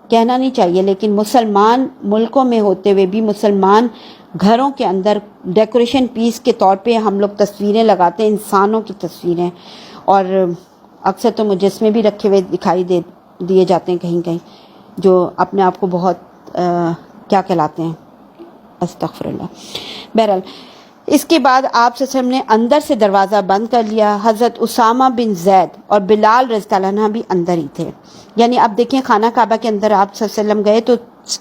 کہنا نہیں چاہیے لیکن مسلمان ملکوں میں ہوتے ہوئے بھی مسلمان گھروں کے اندر ڈیکوریشن پیس کے طور پہ ہم لوگ تصویریں لگاتے ہیں، انسانوں کی تصویریں، اور اکثر تو مجسمے بھی رکھے ہوئے دکھائی دیے جاتے ہیں کہیں کہیں، جو اپنے آپ کو بہت کیا کہلاتے ہیں، استغفر اللہ۔ بہرحال اس کے بعد آپ صلی اللہ علیہ وسلم نے اندر سے دروازہ بند کر لیا۔ حضرت اسامہ بن زید اور بلال رضی اللہ عنہ بھی اندر ہی تھے، یعنی اب دیکھیں خانہ کعبہ کے اندر آپ صلی اللہ علیہ وسلم گئے تو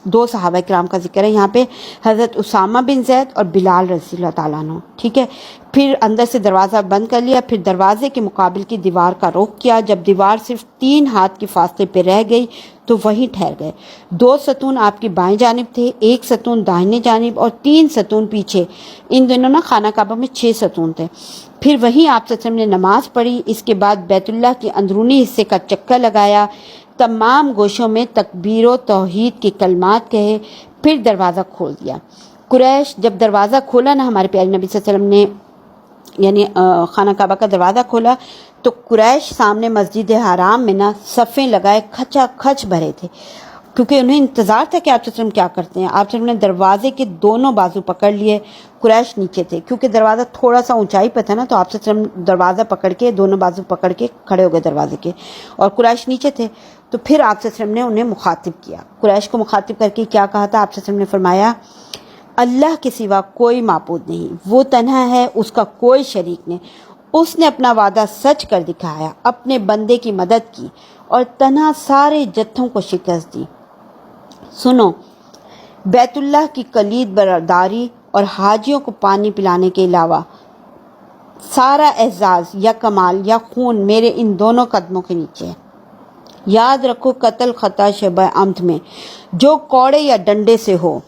2 صحابہ کرام کا ذکر ہے یہاں پہ، حضرت اسامہ بن زید اور بلال رضی اللہ تعالیٰ عنہ، ٹھیک ہے۔ پھر اندر سے دروازہ بند کر لیا، پھر دروازے کے مقابل کی دیوار کا رخ کیا۔ جب دیوار صرف 3 ہاتھ کے فاصلے پہ رہ گئی تو وہیں ٹھہر گئے۔ 2 ستون آپ کی بائیں جانب تھے، 1 ستون داہنے جانب اور 3 ستون پیچھے۔ ان دنوں نا خانہ کعبہ میں 6 ستون تھے۔ پھر وہیں آپ صلی اللہ علیہ وسلم نے نماز پڑھی۔ اس کے بعد بیت اللہ کے اندرونی حصے کا چکر لگایا، تمام گوشوں میں تکبیر و توحید کے کلمات کہے، پھر دروازہ کھول دیا۔ قریش جب دروازہ کھولا نا ہمارے پیارے نبی صلی اللہ علیہ وسلم نے، یعنی خانہ کعبہ کا دروازہ کھولا تو قریش سامنے مسجد حرام میں نا صفیں لگائے کھچا کھچ بھرے تھے، کیونکہ انہیں انتظار تھا کہ آپ صلی اللہ علیہ وسلم کیا کرتے ہیں۔ آپ صلی اللہ علیہ وسلم نے دروازے کے دونوں بازو پکڑ لیے، قریش نیچے تھے، کیونکہ دروازہ تھوڑا سا اونچائی پہ تھا نا، تو آپ صلی اللہ علیہ وسلم دروازہ پکڑ کے دونوں بازو پکڑ کے کھڑے ہو گئے دروازے کے، اور قریش نیچے تھے۔ تو پھر آپ صلی اللہ علیہ وسلم نے انہیں مخاطب کیا، قریش کو مخاطب کر کے کیا کہا تھا؟ آپ صلی اللہ علیہ وسلم نے فرمایا، اللہ کے سوا کوئی معبود نہیں، وہ تنہا ہے، اس کا کوئی شریک نہیں، اس نے اپنا وعدہ سچ کر دکھایا، اپنے بندے کی مدد کی اور تنہا سارے جتھوں کو شکست دی۔ سنو، بیت اللہ کی کلید برداری اور حاجیوں کو پانی پلانے کے علاوہ سارا اعزاز یا کمال یا خون میرے ان دونوں قدموں کے نیچے ہے۔ یاد رکھو، قتل خطا شبہ عمد میں جو کوڑے یا ڈنڈے سے ہو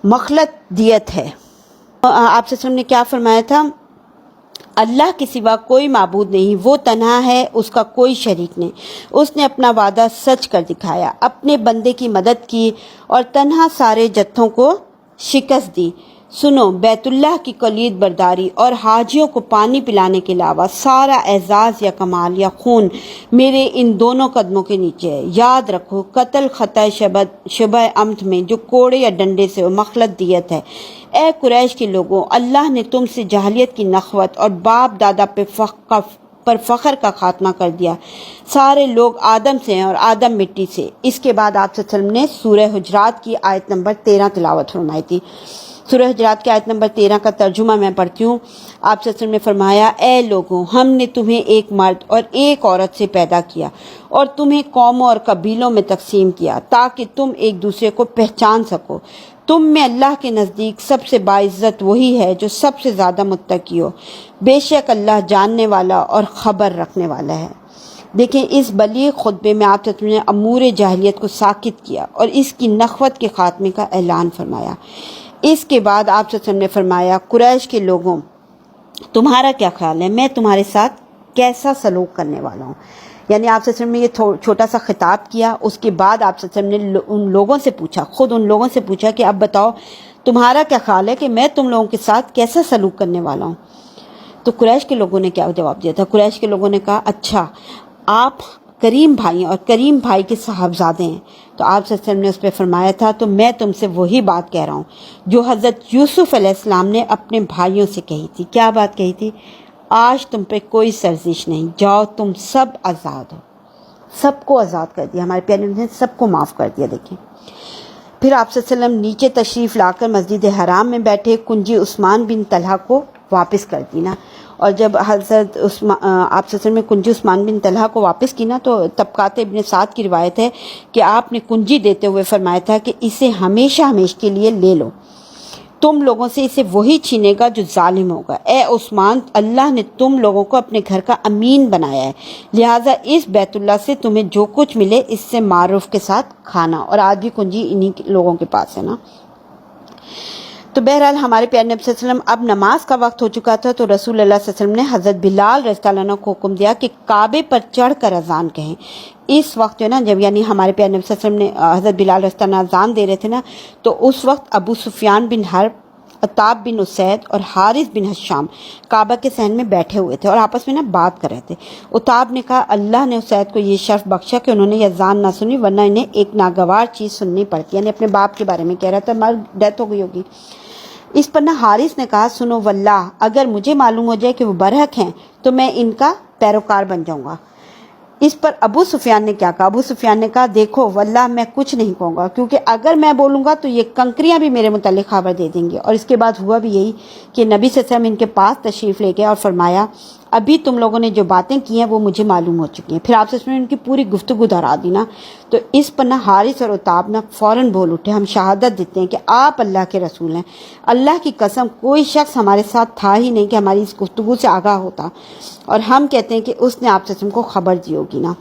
مخلط دیت ہے۔ آپ صلی اللہ علیہ وسلم نے کیا فرمایا تھا؟ اللہ کے سوا کوئی معبود نہیں، وہ تنہا ہے، اس کا کوئی شریک نہیں، اس نے اپنا وعدہ سچ کر دکھایا، اپنے بندے کی مدد کی اور تنہا سارے جتھوں کو شکست دی۔ سنو، بیت اللہ کی کلید برداری اور حاجیوں کو پانی پلانے کے علاوہ سارا اعزاز یا کمال یا خون میرے ان دونوں قدموں کے نیچے ہے۔ یاد رکھو، قتل خطا شبہ عمد میں جو کوڑے یا ڈنڈے سے ہو مخلط دیت ہے۔ اے قریش کے لوگوں، اللہ نے تم سے جاہلیت کی نخوت اور باپ دادا پر فخر کا خاتمہ کر دیا۔ سارے لوگ آدم سے ہیں اور آدم مٹی سے۔ اس کے بعد آپ صلی اللہ علیہ وسلم نے سورہ حجرات کی آیت نمبر 13 تلاوت فرمائی تھی۔ سورہ حجرات کی آیت نمبر 13 کا ترجمہ میں پڑھتی ہوں۔ آپ صلی اللہ علیہ وسلم نے فرمایا، اے لوگوں، ہم نے تمہیں ایک مرد اور ایک عورت سے پیدا کیا اور تمہیں قوموں اور قبیلوں میں تقسیم کیا تاکہ تم ایک دوسرے کو پہچان سکو۔ تم میں اللہ کے نزدیک سب سے باعزت وہی ہے جو سب سے زیادہ متقی ہو۔ بے شک اللہ جاننے والا اور خبر رکھنے والا ہے۔ دیکھیں، اس بلیغ خطبے میں آپ صلی اللہ علیہ وسلم نے امور جاہلیت کو ساکت کیا اور اس کی نخوت کے خاتمے کا اعلان فرمایا۔ اس کے بعد آپ صلی اللہ علیہ وسلم نے فرمایا، قریش کے لوگوں، تمہارا کیا خیال ہے، میں تمہارے ساتھ کیسا سلوک کرنے والا ہوں؟ یعنی آپ صلی اللہ علیہ وسلم نے یہ چھوٹا سا خطاب کیا۔ اس کے بعد آپ صلی اللہ علیہ وسلم نے ان لوگوں سے پوچھا، خود ان لوگوں سے پوچھا کہ اب بتاؤ تمہارا کیا خیال ہے کہ میں تم لوگوں کے ساتھ کیسا سلوک کرنے والا ہوں؟ تو قریش کے لوگوں نے کیا جواب دیا تھا؟ قریش کے لوگوں نے کہا، اچھا آپ کریم بھائی اور کریم بھائی کے صاحبزادے ہیں۔ تو آپ صلی اللہ علیہ وسلم نے اس پہ فرمایا تھا، تو میں تم سے وہی بات کہہ رہا ہوں جو حضرت یوسف علیہ السلام نے اپنے بھائیوں سے کہی تھی۔ کیا بات کہی تھی؟ آج تم پہ کوئی سرزش نہیں، جاؤ تم سب آزاد ہو۔ سب کو آزاد کر دیا، ہمارے پیارے نے سب کو معاف کر دیا۔ دیکھیں، پھر آپ صلی اللہ علیہ وسلم نیچے تشریف لا کر مسجد حرام میں بیٹھے، کنجی عثمان بن طلحہ کو واپس کر دی نا۔ اور جب حضرت آپ صلی اللہ علیہ وسلم نے کنجی عثمان بن طلحہ کو واپس کی نا، تو طبقات ابن سعد کی روایت ہے کہ آپ نے کنجی دیتے ہوئے فرمایا تھا کہ اسے ہمیشہ ہمیشہ کے لیے لے لو، تم لوگوں سے اسے وہی چھینے گا جو ظالم ہوگا۔ اے عثمان، اللہ نے تم لوگوں کو اپنے گھر کا امین بنایا ہے، لہٰذا اس بیت اللہ سے تمہیں جو کچھ ملے اس سے معروف کے ساتھ کھانا۔ اور آج بھی کنجی انہی لوگوں کے پاس ہے نا۔ تو بہرحال ہمارے پیارے نبی صلی اللہ علیہ وسلم، اب نماز کا وقت ہو چکا تھا، تو رسول اللہ صلی اللہ علیہ وسلم نے حضرت بلال رضی اللہ عنہ کو حکم دیا کہ کعبے پر چڑھ کر اذان کہیں۔ اس وقت جو ہے نا، جب یعنی ہمارے پیارے نبی صلی اللہ علیہ وسلم نے حضرت بلال رضی اللہ عنہ اذان دے رہے تھے نا، تو اس وقت ابو سفیان بن حرب، عتاب بن اسید اور حارث بن حشام کعبہ کے صحن میں بیٹھے ہوئے تھے اور آپس میں نا بات کر رہے تھے۔ عتاب نے کہا، اللہ نے اسید کو یہ شرف بخشا کہ انہوں نے یہ اذان نہ سنی، ورنہ انہیں ایک ناگوار چیز سننی پڑتی، یعنی اپنے باپ کے بارے میں کہہ رہا تھا، مر ڈیتھ ہو گئی ہوگی۔ اس پر نہ حارث نے کہا، سنو واللہ، اگر مجھے معلوم ہو جائے کہ وہ برحق ہیں تو میں ان کا پیروکار بن جاؤں گا۔ اس پر ابو سفیان نے کیا کہا؟ ابو سفیان نے کہا، دیکھو واللہ میں کچھ نہیں کہوں گا، کیونکہ اگر میں بولوں گا تو یہ کنکریاں بھی میرے متعلق خبر دے دیں گے۔ اور اس کے بعد ہوا بھی یہی کہ نبی صلی اللہ علیہ وسلم ان کے پاس تشریف لے گئے اور فرمایا، ابھی تم لوگوں نے جو باتیں کی ہیں وہ مجھے معلوم ہو چکی ہیں۔ پھر آپ سے ان کی پوری گفتگو دہرا دی نا، تو اس پر نہ حارث اور عتاب نہ فوراً بول اٹھے، ہم شہادت دیتے ہیں کہ آپ اللہ کے رسول ہیں۔ اللہ کی قسم کوئی شخص ہمارے ساتھ تھا ہی نہیں کہ ہماری اس گفتگو سے آگاہ ہوتا، اور ہم کہتے ہیں کہ اس نے آپ سے کو خبر دی ہوگی نا۔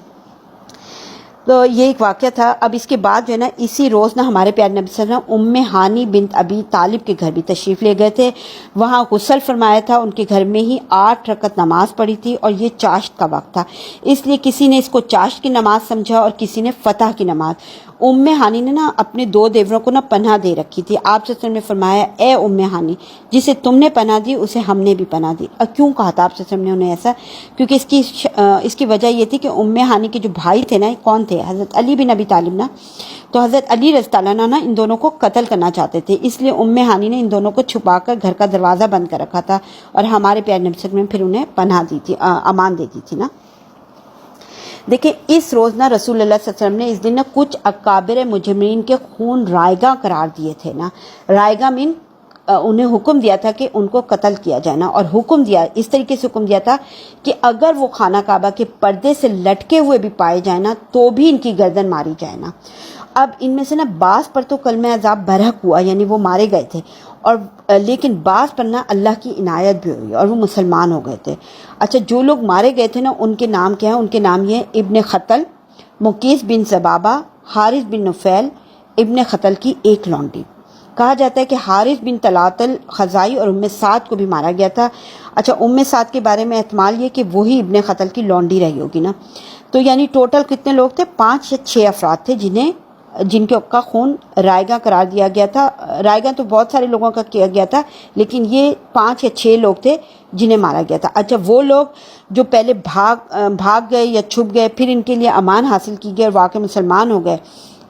تو یہ ایک واقعہ تھا۔ اب اس کے بعد جو ہے نا، اسی روز نا ہمارے پیارے نبی صلی اللہ علیہ وسلم ام ہانی بنت ابی طالب کے گھر بھی تشریف لے گئے تھے، وہاں غسل فرمایا تھا، ان کے گھر میں ہی 8 رکعت نماز پڑھی تھی، اور یہ چاشت کا وقت تھا، اس لیے کسی نے اس کو چاشت کی نماز سمجھا اور کسی نے فتح کی نماز۔ ام ہانی نے نا اپنے 2 دیوروں کو نا پناہ دے رکھی تھی۔ آپ صلی اللہ علیہ وسلم نے فرمایا، اے ام ہانی، جسے تم نے پناہ دی اسے ہم نے بھی پناہ دی۔ اور کیوں کہا تھا آپ صلی اللہ علیہ وسلم نے انہیں ایسا؟ کیونکہ اس کی وجہ یہ تھی کہ ام ہانی کے جو بھائی تھے نا، کون تھے؟ حضرت علی بن ابی طالب نا۔ تو حضرت علی رضی اللہ عنہ نا ان دونوں کو قتل کرنا چاہتے تھے، اس لیے ام ہانی نے ان دونوں کو چھپا کر گھر کا دروازہ بند کر رکھا تھا، اور ہمارے پیارے نبی صلی اللہ علیہ وسلم نے پھر انہیں پناہ دی تھی، امان دے دی تھی نا۔ دیکھیں، اس روز نا رسول اللہ صلی اللہ علیہ وسلم نے اس دن نا کچھ اکابر مجرمین کے خون رائگاں قرار دیے تھے نا۔ رائگاں مین انہیں حکم دیا تھا کہ ان کو قتل کیا جائے نا، اور حکم دیا، اس طریقے سے حکم دیا تھا کہ اگر وہ خانہ کعبہ کے پردے سے لٹکے ہوئے بھی پائے جائیں نا تو بھی ان کی گردن ماری جائے نا۔ اب ان میں سے نا بعض پر تو کلمہ عذاب برحق ہوا، یعنی وہ مارے گئے تھے، اور لیکن بعض پر نا اللہ کی عنایت بھی ہوئی اور وہ مسلمان ہو گئے تھے۔ اچھا، جو لوگ مارے گئے تھے نا ان کے نام کیا ہیں؟ ان کے نام یہ ابن خطل، مقیس بن زبابہ، حارث بن نفیل، ابن خطل کی ایک لونڈی۔ کہا جاتا ہے کہ حارث بن طلحہ الخزاعی اور ام سعد کو بھی مارا گیا تھا۔ اچھا، ام سعد کے بارے میں احتمال یہ کہ وہی ابن خطل کی لونڈی رہی ہوگی نا۔ تو یعنی ٹوٹل کتنے لوگ تھے؟ 5 یا 6 افراد تھے جنہیں جن کا خون رائیگاں قرار دیا گیا تھا. رائیگاں تو بہت سارے لوگوں کا کیا گیا تھا لیکن یہ 5 یا 6 لوگ تھے جنہیں مارا گیا تھا. اچھا وہ لوگ جو پہلے بھاگ گئے یا چھپ گئے، پھر ان کے لیے امان حاصل کی گئی اور واقعی مسلمان ہو گئے،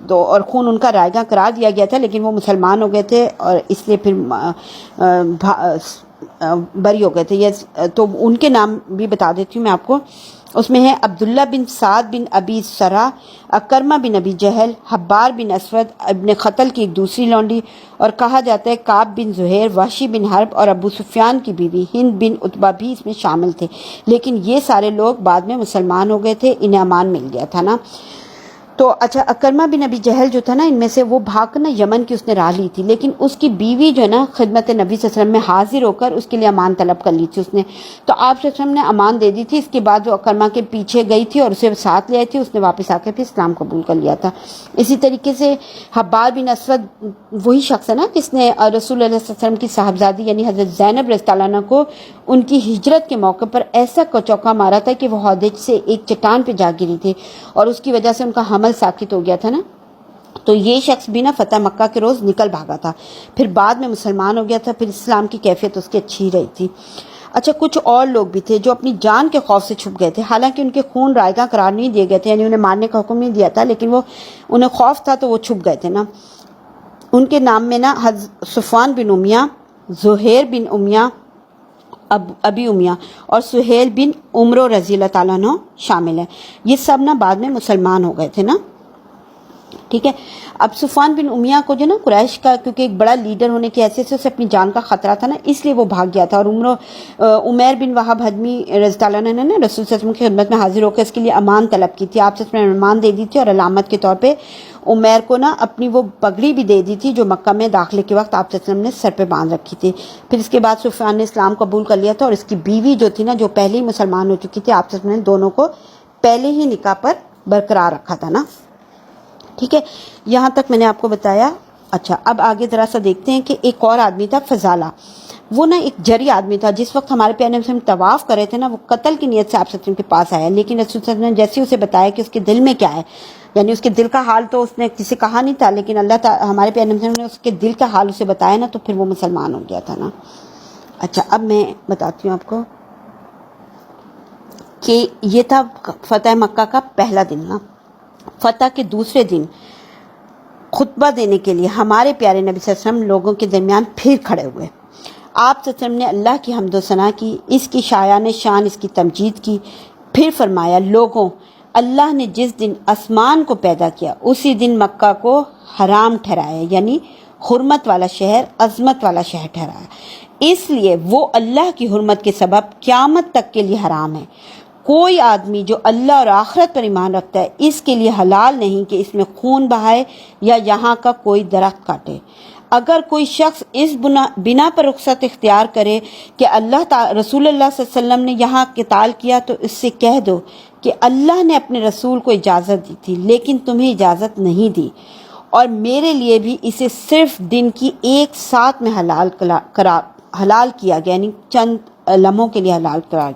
تو اور خون ان کا رائیگاں قرار دیا گیا تھا لیکن وہ مسلمان ہو گئے تھے اور اس لیے پھر بری ہو گئے تھے. یہ تو ان کے نام بھی بتا دیتی ہوں میں آپ کو. اس میں ہے عبداللہ بن سعد بن ابی سرا، اکرمہ بن ابی جہل، حبار بن اسود ابن قتل کی ایک دوسری لونڈی، اور کہا جاتا ہے کعب بن زہیر، وحشی بن حرب اور ابو سفیان کی بیوی ہند بن عتبہ بھی اس میں شامل تھے. لیکن یہ سارے لوگ بعد میں مسلمان ہو گئے تھے، انہیں امان مل گیا تھا نا. تو اچھا اکرمہ بن ابی جہل جو تھا نا، ان میں سے وہ بھاگ کر نا یمن کی اس نے راہ لی تھی، لیکن اس کی بیوی جو ہے نا خدمت نبی صلی اللہ علیہ وسلم میں حاضر ہو کر اس کے لیے امان طلب کر لی تھی اس نے. تو آپ صلی اللہ علیہ وسلم نے امان دے دی تھی. اس کے بعد وہ اکرمہ کے پیچھے گئی تھی اور اسے ساتھ لے آئی تھی. اس نے واپس آ کے پھر اسلام قبول کر لیا تھا. اسی طریقے سے حبار بن اسود وہی شخص ہے نا جس نے رسول اللہ صلی اللہ علیہ وسلم کی صاحبزادی یعنی حضرت زینب رضی اللہ عنہا کو ان کی ہجرت کے موقع پر ایسا چوکا مارا تھا کہ وہ ہودج سے ایک چٹان پہ جا گری تھی اور اس کی وجہ سے ان کا حمل ساکت ہو گیا تھا نا. تو یہ شخص بھی نا فتح مکہ کے روز نکل بھاگا تھا، پھر بعد میں مسلمان ہو گیا تھا، پھر اسلام کی کیفیت اس کی اچھی رہی تھی. اچھا کچھ اور لوگ بھی تھے جو اپنی جان کے خوف سے چھپ گئے تھے، حالانکہ ان کے خون رائیگاں قرار نہیں دیے گئے تھے، یعنی انہیں مارنے کا حکم نہیں دیا تھا، لیکن وہ انہیں خوف تھا تو وہ چھپ گئے تھے نا. ان کے نام میں نا صفوان بن امیہ، زہیر بن امیہ، ابی امیہ اور سہیل بن عمرو رضی اللہ تعالیٰ عنہ شامل ہیں. یہ سب نا بعد میں مسلمان ہو گئے تھے نا. ٹھیک ہے. اب صفوان بن امیہ کو جو نا قریش کا کیونکہ ایک بڑا لیڈر ہونے کی حیثیت سے اسے اپنی جان کا خطرہ تھا نا، اس لیے وہ بھاگ گیا تھا. اور عمیر بن وہب حدمی رضی اللہ عنہ نے نا رسول صلی اللہ علیہ وسلم کی خدمت میں حاضر ہو کر اس کے لیے امان طلب کی تھی. آپ صلی اللہ علیہ وسلم نے امان دے دی تھی اور علامت کے طور پہ عمیر کو نا اپنی وہ پگڑی بھی دے دی تھی جو مکہ میں داخلے کے وقت آپ صلی اللہ علیہ وسلم نے سر پہ باندھ رکھی تھی. پھر اس کے بعد صفوان نے اسلام قبول کر لیا تھا اور اس کی بیوی جو تھی نا جو پہلے ہی مسلمان ہو چکی تھی، آپ صلی اللہ علیہ وسلم نے دونوں کو پہلے ہی نکاح پر برقرار رکھا تھا نا. ٹھیک ہے، یہاں تک میں نے آپ کو بتایا. اچھا اب آگے ذرا سا دیکھتے ہیں کہ ایک اور آدمی تھا فضالہ. وہ نا ایک جری آدمی تھا. جس وقت ہمارے پیارے نبی طواف کر رہے تھے نا، وہ قتل کی نیت سے آپ صلی اللہ علیہ وسلم کے پاس آیا، لیکن رسول صلی اللہ علیہ وسلم نے جیسے اسے بتایا کہ اس کے دل میں کیا ہے، یعنی اس کے دل کا حال تو اس نے کسی سے کہا نہیں تھا، لیکن اللہ تعالی ہمارے پیارے نبی نے اس کے دل کا حال اسے بتایا نا، تو پھر وہ مسلمان ہو گیا تھا نا. اچھا اب میں بتاتی ہوں آپ کو کہ یہ تھا فتح مکہ کا پہلا دن نا. فتح کے دوسرے دن خطبہ دینے کے لیے ہمارے پیارے نبی صلی اللہ علیہ وسلم لوگوں کے درمیان پھر کھڑے ہوئے. آپ صلی اللہ علیہ وسلم نے اللہ کی حمد و ثنا کی، اس کی شایان شان اس کی تمجید کی. پھر فرمایا، لوگوں، اللہ نے جس دن آسمان کو پیدا کیا اسی دن مکہ کو حرام ٹھہرایا، یعنی حرمت والا شہر، عظمت والا شہر ٹھہرایا. اس لیے وہ اللہ کی حرمت کے سبب قیامت تک کے لیے حرام ہے. کوئی آدمی جو اللہ اور آخرت پر ایمان رکھتا ہے اس کے لیے حلال نہیں کہ اس میں خون بہائے یا یہاں کا کوئی درخت کاٹے. اگر کوئی شخص اس بنا پر رخصت اختیار کرے کہ رسول اللہ صلی اللہ علیہ وسلم نے یہاں قتال کیا، تو اس سے کہہ دو کہ اللہ نے اپنے رسول کو اجازت دی تھی لیکن تمہیں اجازت نہیں دی، اور میرے لیے بھی اسے صرف دن کی ایک ساتھ میں حلال کیا گیا، یعنی چند لمحوں کے لیے حلال قرار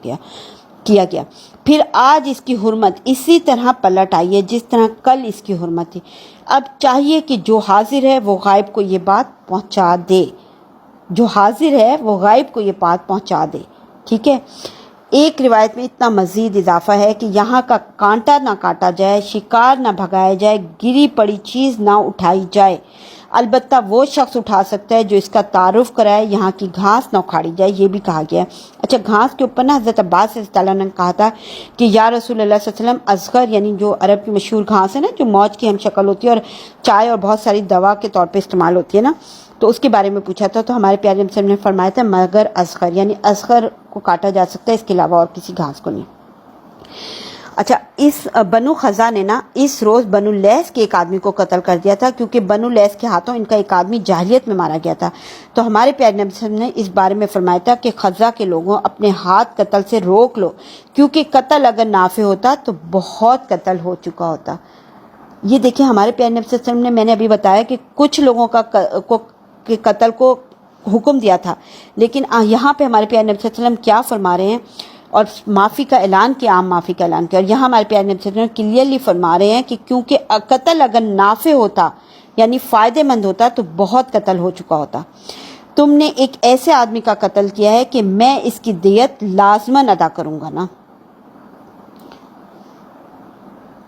کیا گیا. پھر آج اس کی حرمت اسی طرح پلٹ آئی ہے جس طرح کل اس کی حرمت تھی. اب چاہیے کہ جو حاضر ہے وہ غائب کو یہ بات پہنچا دے. جو حاضر ہے وہ غائب کو یہ بات پہنچا دے. ٹھیک ہے. ایک روایت میں اتنا مزید اضافہ ہے کہ یہاں کا کانٹا نہ کاٹا جائے، شکار نہ بھگایا جائے، گری پڑی چیز نہ اٹھائی جائے. البتہ وہ شخص اٹھا سکتا ہے جو اس کا تعارف کرائے. یہاں کی گھاس نہ اکھاڑی جائے، یہ بھی کہا گیا ہے. اچھا گھاس کے اوپر نا حضرت عباس رضی اللہ عنہ نے کہا تھا کہ یا رسول اللہ صلی اللہ علیہ وسلم، اصغر یعنی جو عرب کی مشہور گھاس ہے نا جو موج کی ہم شکل ہوتی ہے اور چائے اور بہت ساری دوا کے طور پہ استعمال ہوتی ہے نا، تو اس کے بارے میں پوچھا تھا. تو ہمارے پیارے نبی نے فرمایا تھا مگر اصغر، یعنی اصغر کو کاٹا جا سکتا ہے، اس کے علاوہ اور کسی گھاس کو نہیں. اچھا اس بنو خزا نے نا اس روز بنو لیس کے ایک آدمی کو قتل کر دیا تھا، کیونکہ بنو لیس کے ہاتھوں ان کا ایک آدمی جاہلیت میں مارا گیا تھا. تو ہمارے پیارے نبی صلی اللہ علیہ وسلم نے اس بارے میں فرمایا تھا کہ خزا کے لوگوں اپنے ہاتھ قتل سے روک لو، کیونکہ قتل اگر نافع ہوتا تو بہت قتل ہو چکا ہوتا. یہ دیکھیں ہمارے پیارے نبی صلی اللہ علیہ وسلم نے، میں نے ابھی بتایا کہ کچھ لوگوں کے قتل کو حکم دیا تھا، لیکن یہاں پہ ہمارے پیارے نبی صلی اللہ علیہ وسلم کیا فرما رہے ہیں، اور معافی کا اعلان کیا، عام معافی کا اعلان کیا. اور یہاں ہمارے پیارے نبی صلی اللہ علیہ وسلم کلیئرلی فرما رہے ہیں کہ کیونکہ قتل اگر نافع ہوتا یعنی فائدے مند ہوتا تو بہت قتل ہو چکا ہوتا. تم نے ایک ایسے آدمی کا قتل کیا ہے کہ میں اس کی دیت لازماً ادا کروں گا نا،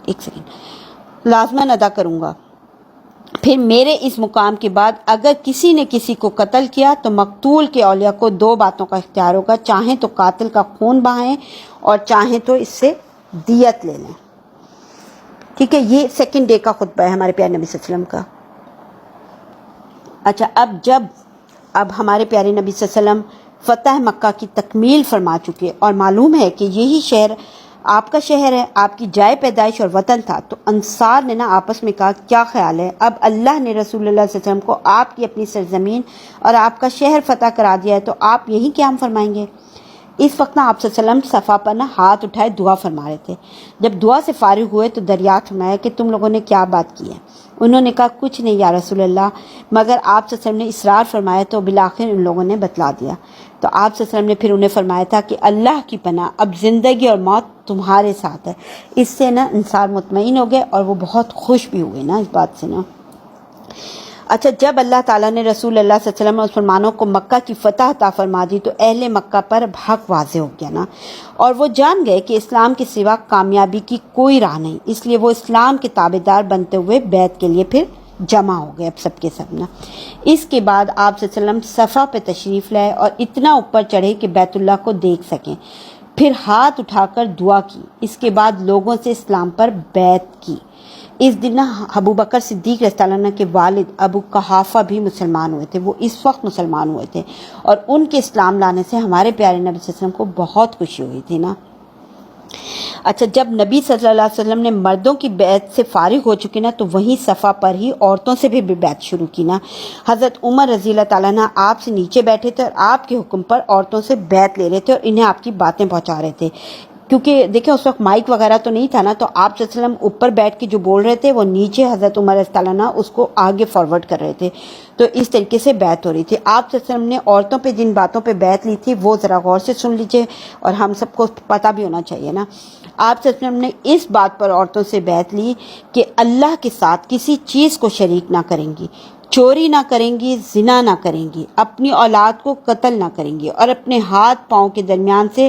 ایک سیکنڈ، لازماً ادا کروں گا. پھر میرے اس مقام کے بعد اگر کسی نے کسی کو قتل کیا تو مقتول کے اولیاء کو دو باتوں کا اختیار ہوگا، چاہیں تو قاتل کا خون بہائیں اور چاہیں تو اس سے دیت لے لیں. ٹھیک ہے، یہ سیکنڈ ڈے کا خطبہ ہے ہمارے پیارے نبی صلی اللہ علیہ وسلم کا. اچھا، اب ہمارے پیارے نبی صلی اللہ علیہ وسلم فتح مکہ کی تکمیل فرما چکے اور معلوم ہے کہ یہی شہر آپ کا شہر ہے، آپ کی جائے پیدائش اور وطن تھا. تو انصار نے آپس میں کہا کیا خیال ہے، اب اللہ نے رسول اللہ صلی اللہ علیہ وسلم کو آپ کی اپنی سرزمین اور آپ کا شہر فتح کرا دیا ہے تو آپ یہی قیام فرمائیں گے. اس وقت آپ صلی اللہ علیہ وسلم صفا پر ہاتھ اٹھائے دعا فرما رہے تھے. جب دعا سے فارغ ہوئے تو دریافت فرمایا کہ تم لوگوں نے کیا بات کی ہے. انہوں نے کہا کچھ نہیں یا رسول اللہ، مگر آپ صلی اللہ علیہ وسلم نے اصرار فرمایا تو بالآخر ان لوگوں نے بتلا دیا. تو آپ صلی اللہ علیہ وسلم نے پھر انہیں فرمایا تھا کہ اللہ کی پناہ، اب زندگی اور موت تمہارے ساتھ ہے. اس سے انصار مطمئن ہو گئے اور وہ بہت خوش بھی ہوئے اس بات سے اچھا، جب اللہ تعالیٰ نے رسول اللہ صلی اللہ علیہ وسلم اور مسلمانوں کو مکہ کی فتح عطا فرما دی تو اہل مکہ پر حق واضح ہو گیا اور وہ جان گئے کہ اسلام کے سوا کامیابی کی کوئی راہ نہیں. اس لیے وہ اسلام کے تابع دار بنتے ہوئے بیعت کے لیے پھر جمع ہو گئے اب سب کے سب اس کے بعد آپ صلی اللہ علیہ وسلم صفا پہ تشریف لائے اور اتنا اوپر چڑھے کہ بیت اللہ کو دیکھ سکیں. پھر ہاتھ اٹھا کر دعا کی. اس کے بعد لوگوں سے اسلام پر بیعت کی. اس دن ابو بکر صدیق رضی اللہ عنہ کے والد ابو قحافہ بھی مسلمان ہوئے تھے. وہ اس وقت مسلمان ہوئے تھے اور ان کے اسلام لانے سے ہمارے پیارے نبی صلی اللہ علیہ وسلم کو بہت خوشی ہوئی تھی اچھا، جب نبی صلی اللہ علیہ وسلم نے مردوں کی بیعت سے فارغ ہو چکی تو وہیں صفا پر ہی عورتوں سے بھی بیعت شروع کی حضرت عمر رضی اللہ تعالیٰ عنہ آپ سے نیچے بیٹھے تھے اور آپ کے حکم پر عورتوں سے بیعت لے رہے تھے اور انہیں آپ کی باتیں پہنچا رہے تھے. کیونکہ دیکھیں اس وقت مائک وغیرہ تو نہیں تھا تو آپ صلی اللہ علیہ وسلم اوپر بیٹھ کے جو بول رہے تھے وہ نیچے حضرت عمر رضی اللہ عنہ اس کو آگے فارورڈ کر رہے تھے. تو اس طریقے سے بیعت ہو رہی تھی. آپ صلی اللہ علیہ وسلم نے عورتوں پہ جن باتوں پہ بیعت لی تھی وہ ذرا غور سے سن لیجئے اور ہم سب کو پتہ بھی ہونا چاہیے آپ صلی اللہ علیہ وسلم نے اس بات پر عورتوں سے بیعت لی کہ اللہ کے ساتھ کسی چیز کو شریک نہ کریں گی، چوری نہ کریں گی، زنا نہ کریں گی، اپنی اولاد کو قتل نہ کریں گی اور اپنے ہاتھ پاؤں کے درمیان سے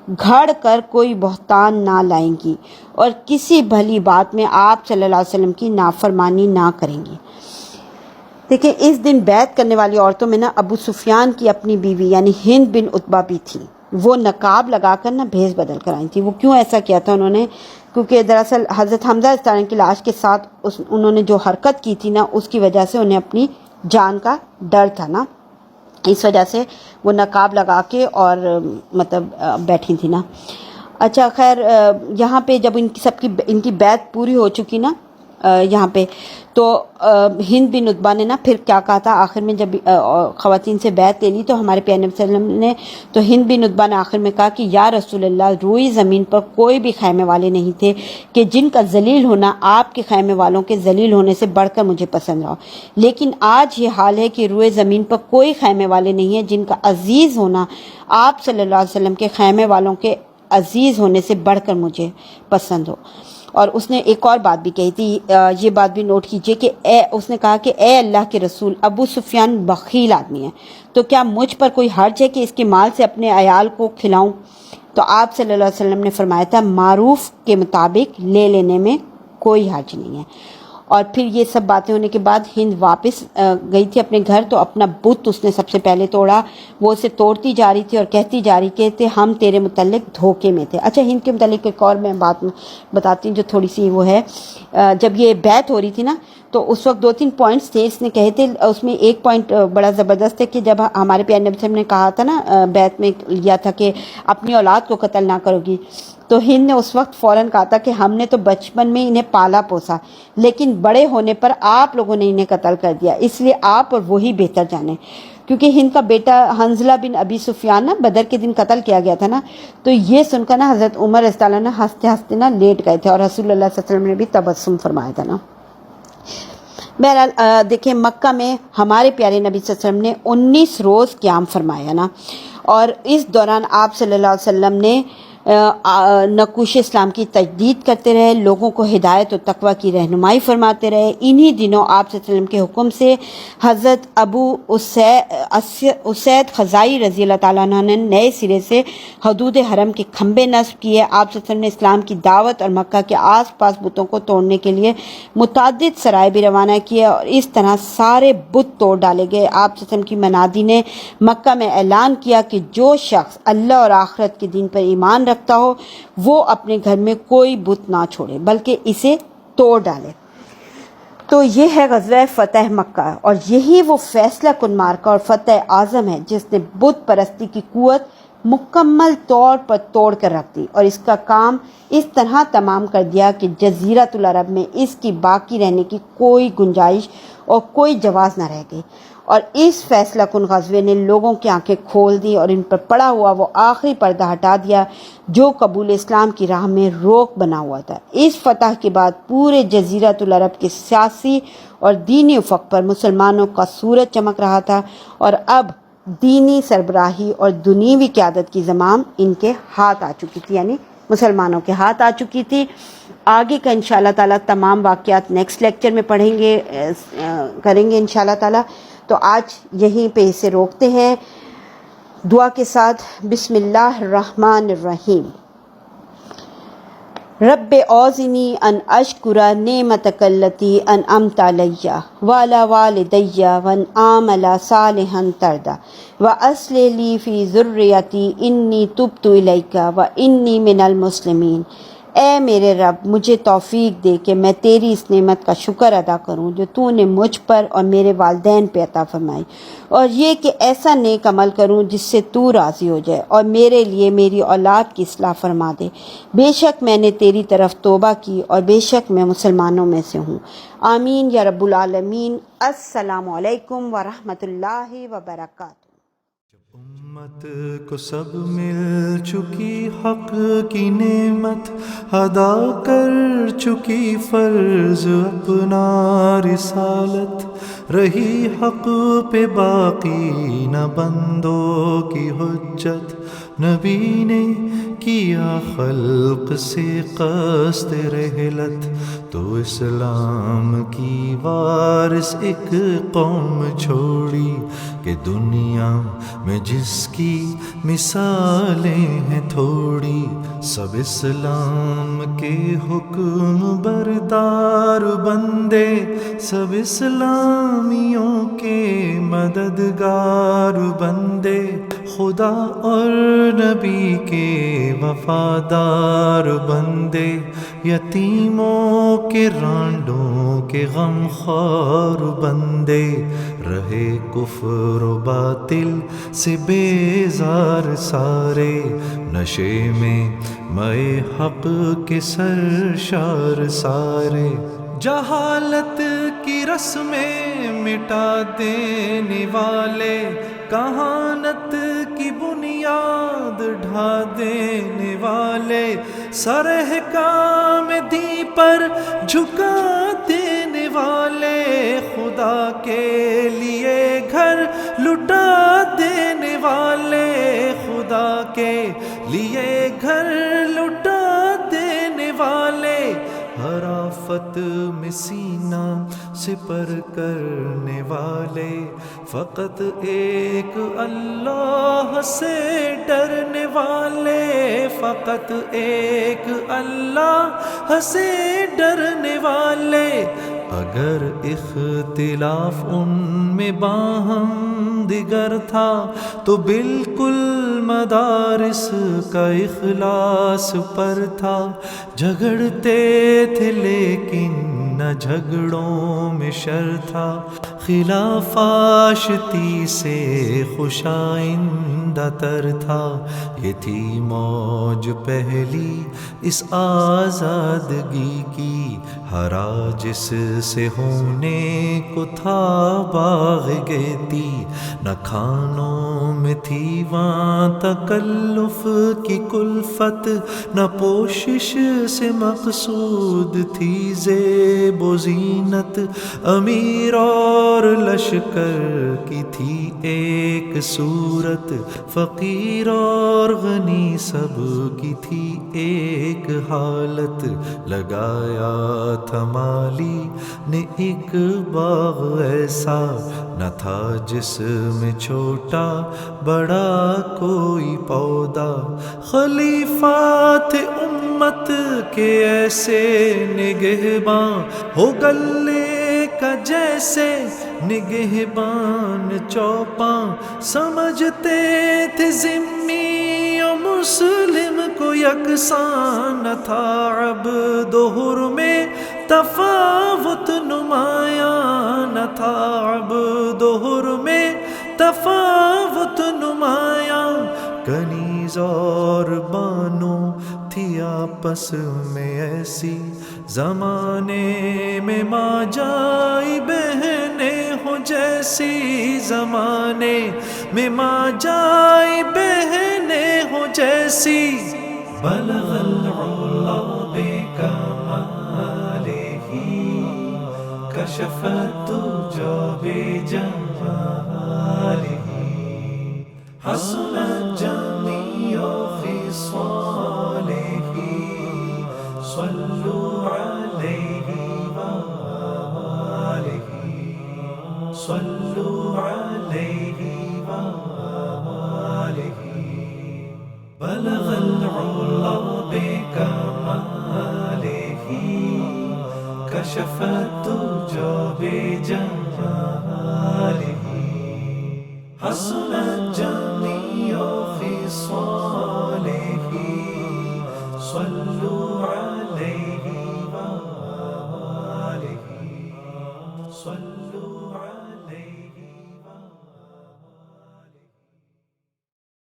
گھڑ کر کوئی بہتان نہ لائیں گی اور کسی بھلی بات میں آپ صلی اللہ علیہ وسلم کی نافرمانی نہ کریں گی. دیکھیں اس دن بیعت کرنے والی عورتوں میں ابو سفیان کی اپنی بیوی یعنی ہند بن عتبہ بھی تھی. وہ نقاب لگا کر بھیس بدل کر آئی تھی. وہ کیوں ایسا کیا تھا انہوں نے؟ کیونکہ دراصل حضرت حمزہ رضی اللہ عنہ کی لاش کے ساتھ انہوں نے جو حرکت کی تھی اس کی وجہ سے انہیں اپنی جان کا ڈر تھا اس وجہ سے وہ نقاب لگا کے اور بیٹھی تھی اچھا خیر، یہاں پہ جب ان کی بیعت پوری ہو چکی یہاں پہ تو ہند بن عتبہ نے پھر کیا کہا تھا آخر میں جب خواتین سے بیعت لے لی تو ہمارے پیارے نبی صلی اللہ علیہ وسلم نے تو ہند بن عتبہ نے آخر میں کہا کہ یا رسول اللہ، روئی زمین پر کوئی بھی خیمے والے نہیں تھے کہ جن کا ذلیل ہونا آپ کے خیمے والوں کے ذلیل ہونے سے بڑھ کر مجھے پسند رہا، لیکن آج یہ حال ہے کہ روئے زمین پر کوئی خیمے والے نہیں ہیں جن کا عزیز ہونا آپ صلی اللہ علیہ وسلم کے خیمے والوں کے عزیز ہونے سے بڑھ کر مجھے پسند ہو. اور اس نے ایک اور بات بھی کہی تھی، یہ بات بھی نوٹ کیجئے کہ اس نے کہا کہ اے اللہ کے رسول، ابو سفیان بخیل آدمی ہے تو کیا مجھ پر کوئی حرج ہے کہ اس کے مال سے اپنے عیال کو کھلاؤں؟ تو آپ صلی اللہ علیہ وسلم نے فرمایا تھا معروف کے مطابق لے لینے میں کوئی حرج نہیں ہے. اور پھر یہ سب باتیں ہونے کے بعد ہند واپس گئی تھی اپنے گھر تو اپنا بت اس نے سب سے پہلے توڑا. وہ اسے توڑتی جا رہی تھی اور کہتی جا رہی کہ ہم تیرے متعلق دھوکے میں تھے. اچھا، ہند کے متعلق ایک اور میں بات بتاتی ہوں جو تھوڑی سی وہ ہے. جب یہ بیعت ہو رہی تھی تو اس وقت 2-3 پوائنٹس تھے اس نے کہے تھے. اس میں ایک پوائنٹ بڑا زبردست ہے کہ جب ہمارے پیارے نبی صلی اللہ علیہ وسلم نے کہا تھا بیعت میں لیا تھا کہ اپنی اولاد کو قتل نہ کرو گی، تو ہند نے اس وقت فوراً کہا تھا کہ ہم نے تو بچپن میں انہیں پالا پوسا لیکن بڑے ہونے پر آپ لوگوں نے انہیں قتل کر دیا، اس لیے آپ اور وہی بہتر جانیں. کیونکہ ہند کا بیٹا حنظلہ بن ابی سفیان بدر کے دن قتل کیا گیا تھا تو یہ سن کر حضرت عمر رضی اللہ عنہ ہنستے ہنستے لیٹ گئے تھے اور رسول اللہ صلی اللہ علیہ وسلم نے بھی تبسم فرمایا تھا بہرحال دیکھیں مکہ میں ہمارے پیارے نبی صلی اللہ علیہ وسلم نے 19 روز قیام فرمایا اور اس دوران آپ صلی اللہ علیہ وسلم نے نقوش اسلام کی تجدید کرتے رہے، لوگوں کو ہدایت و تقوی کی رہنمائی فرماتے رہے۔ انہی دنوں آپ صلی اللہ علیہ وسلم کے حکم سے حضرت ابو اسید خزائی رضی اللہ تعالیٰ عنہ نے نئے سرے سے حدود حرم کے کھمبے نصب کیے۔ آپ صلی اللہ علیہ وسلم نے اسلام کی دعوت اور مکہ کے آس پاس بتوں کو توڑنے کے لیے متعدد سرائے بھی روانہ کیے اور اس طرح سارے بت توڑ ڈالے گئے۔ آپ صلی اللہ علیہ وسلم کی منادی نے مکہ میں اعلان کیا کہ جو شخص اللہ اور آخرت کے دین پر ایمان رکھتا ہو وہ اپنے گھر میں کوئی بت نہ چھوڑے بلکہ اسے توڑ ڈالے۔ تو یہ ہے غزوہ فتح مکہ، اور یہی وہ فیصلہ کن معرکہ اور فتح اعظم ہے جس نے بت پرستی کی قوت مکمل طور پر توڑ کر رکھ دی اور اس کا کام اس طرح تمام کر دیا کہ جزیرۃ العرب میں اس کی باقی رہنے کی کوئی گنجائش اور کوئی جواز نہ رہ گئی۔ اور اس فیصلہ کن غزوے نے لوگوں کی آنکھیں کھول دی اور ان پر پڑا ہوا وہ آخری پردہ ہٹا دیا جو قبول اسلام کی راہ میں روک بنا ہوا تھا۔ اس فتح کے بعد پورے جزیرۃ العرب کے سیاسی اور دینی افق پر مسلمانوں کا سورج چمک رہا تھا اور اب دینی سربراہی اور دنیوی قیادت کی زمام ان کے ہاتھ آ چکی تھی، یعنی مسلمانوں کے ہاتھ آ چکی تھی۔ آگے کا انشاءاللہ تعالیٰ تمام واقعات نیکسٹ لیکچر میں کریں گے انشاءاللہ تعالیٰ۔ تو آج یہیں پہ اسے روکتے ہیں دعا کے ساتھ۔ بسم اللہ الرحمن الرحیم۔ رب اوزنی ان اشکر نعمتک التی انعمت علی وعلی والدی وان اعمل صالحا ترضی واصلح لی فی ذریتی انی تبت الیک وانی من المسلمین۔ اے میرے رب مجھے توفیق دے کہ میں تیری اس نعمت کا شکر ادا کروں جو تو نے مجھ پر اور میرے والدین پہ عطا فرمائی، اور یہ کہ ایسا نیک عمل کروں جس سے تو راضی ہو جائے، اور میرے لیے میری اولاد کی اصلاح فرما دے۔ بے شک میں نے تیری طرف توبہ کی اور بے شک میں مسلمانوں میں سے ہوں۔ آمین یا رب العالمین۔ السلام علیکم ورحمۃ اللہ وبرکاتہ۔ امت کو سب مل چکی حق کی نعمت، ادا کر چکی فرض اپنا رسالت، رہی حق پہ باقی نہ بندوں کی حجت، نبی نے کیا خلق سے قصد رحلت، تو اسلام کی وارث ایک قوم چھوڑی کہ دنیا میں جس کی مثالیں ہیں تھوڑی، سب اسلام کے حکم بردار بندے، سب اسلامیوں کے مددگار بندے، خدا اور نبی کے وفادار بندے، یتیموں کے رانڈوں کے غمخوار بندے، رہے کفر و باطل سے بیزار سارے، نشے میں مئے حق کے سرشار سارے، جہالت کی رسمیں مٹا دینے والے، کہانت کی بنیاد ڈھا دینے والے، سر احکام دی پر جھکا دینے والے، خدا کے لیے گھر لٹا دینے والے، خدا کے لیے گھر لٹا دینے والے، ہر آفت میں سینہ سپر کرنے والے، فقط ایک اللہ سے ڈرنے والے، فقط ایک اللہ سے ڈرنے والے، اگر اختلاف ان میں باہم دیگر تھا تو بالکل مدارس کا اخلاص پر تھا، جھگڑتے تھے لیکن نہ جھگڑوں میں شر تھا، خلاف آشتی سے خوش آئندہ تر تھا، یہ تھی موج پہلی اس آزادگی کی، ہرا جس سے ہونے کو تھا باغ گیتی، نہ کھانوں میں تھی وہاں تکلف کی کلفت، نہ پوشش سے مقصود تھی زیب و زینت، امیر اور اور لشکر کی تھی ایک صورت، فقیر اور غنی سب کی تھی ایک حالت، لگایا تھا مالی نے ایک باغ ایسا، نہ تھا جس میں چھوٹا بڑا کوئی پودا، خلیفہ تھے امت کے ایسے نگہباں، ہو گلے کا جیسے نگہبان چوپاں، سمجھتے تھے ذمی و مسلم کو یکساں، نہ تھا عبد و حر میں تفاوت نمایاں، نہ تھا عبد و حر میں تفاوت نمایاں، کنیز اور بانو تھی آپس میں ایسی، زمانے میں ماں جائی بہنیں ہو جیسی، زمانے میں ماں جائی بہنیں ہو جیسی، بلغ العلا بکمالہ کشف الدجى بجمالہ، حسنت جميع خصاله، صلوا عليه وآله، صلوا عليه وآله، بلغ العلا بكماله كشف الدجى بجماله، حسنت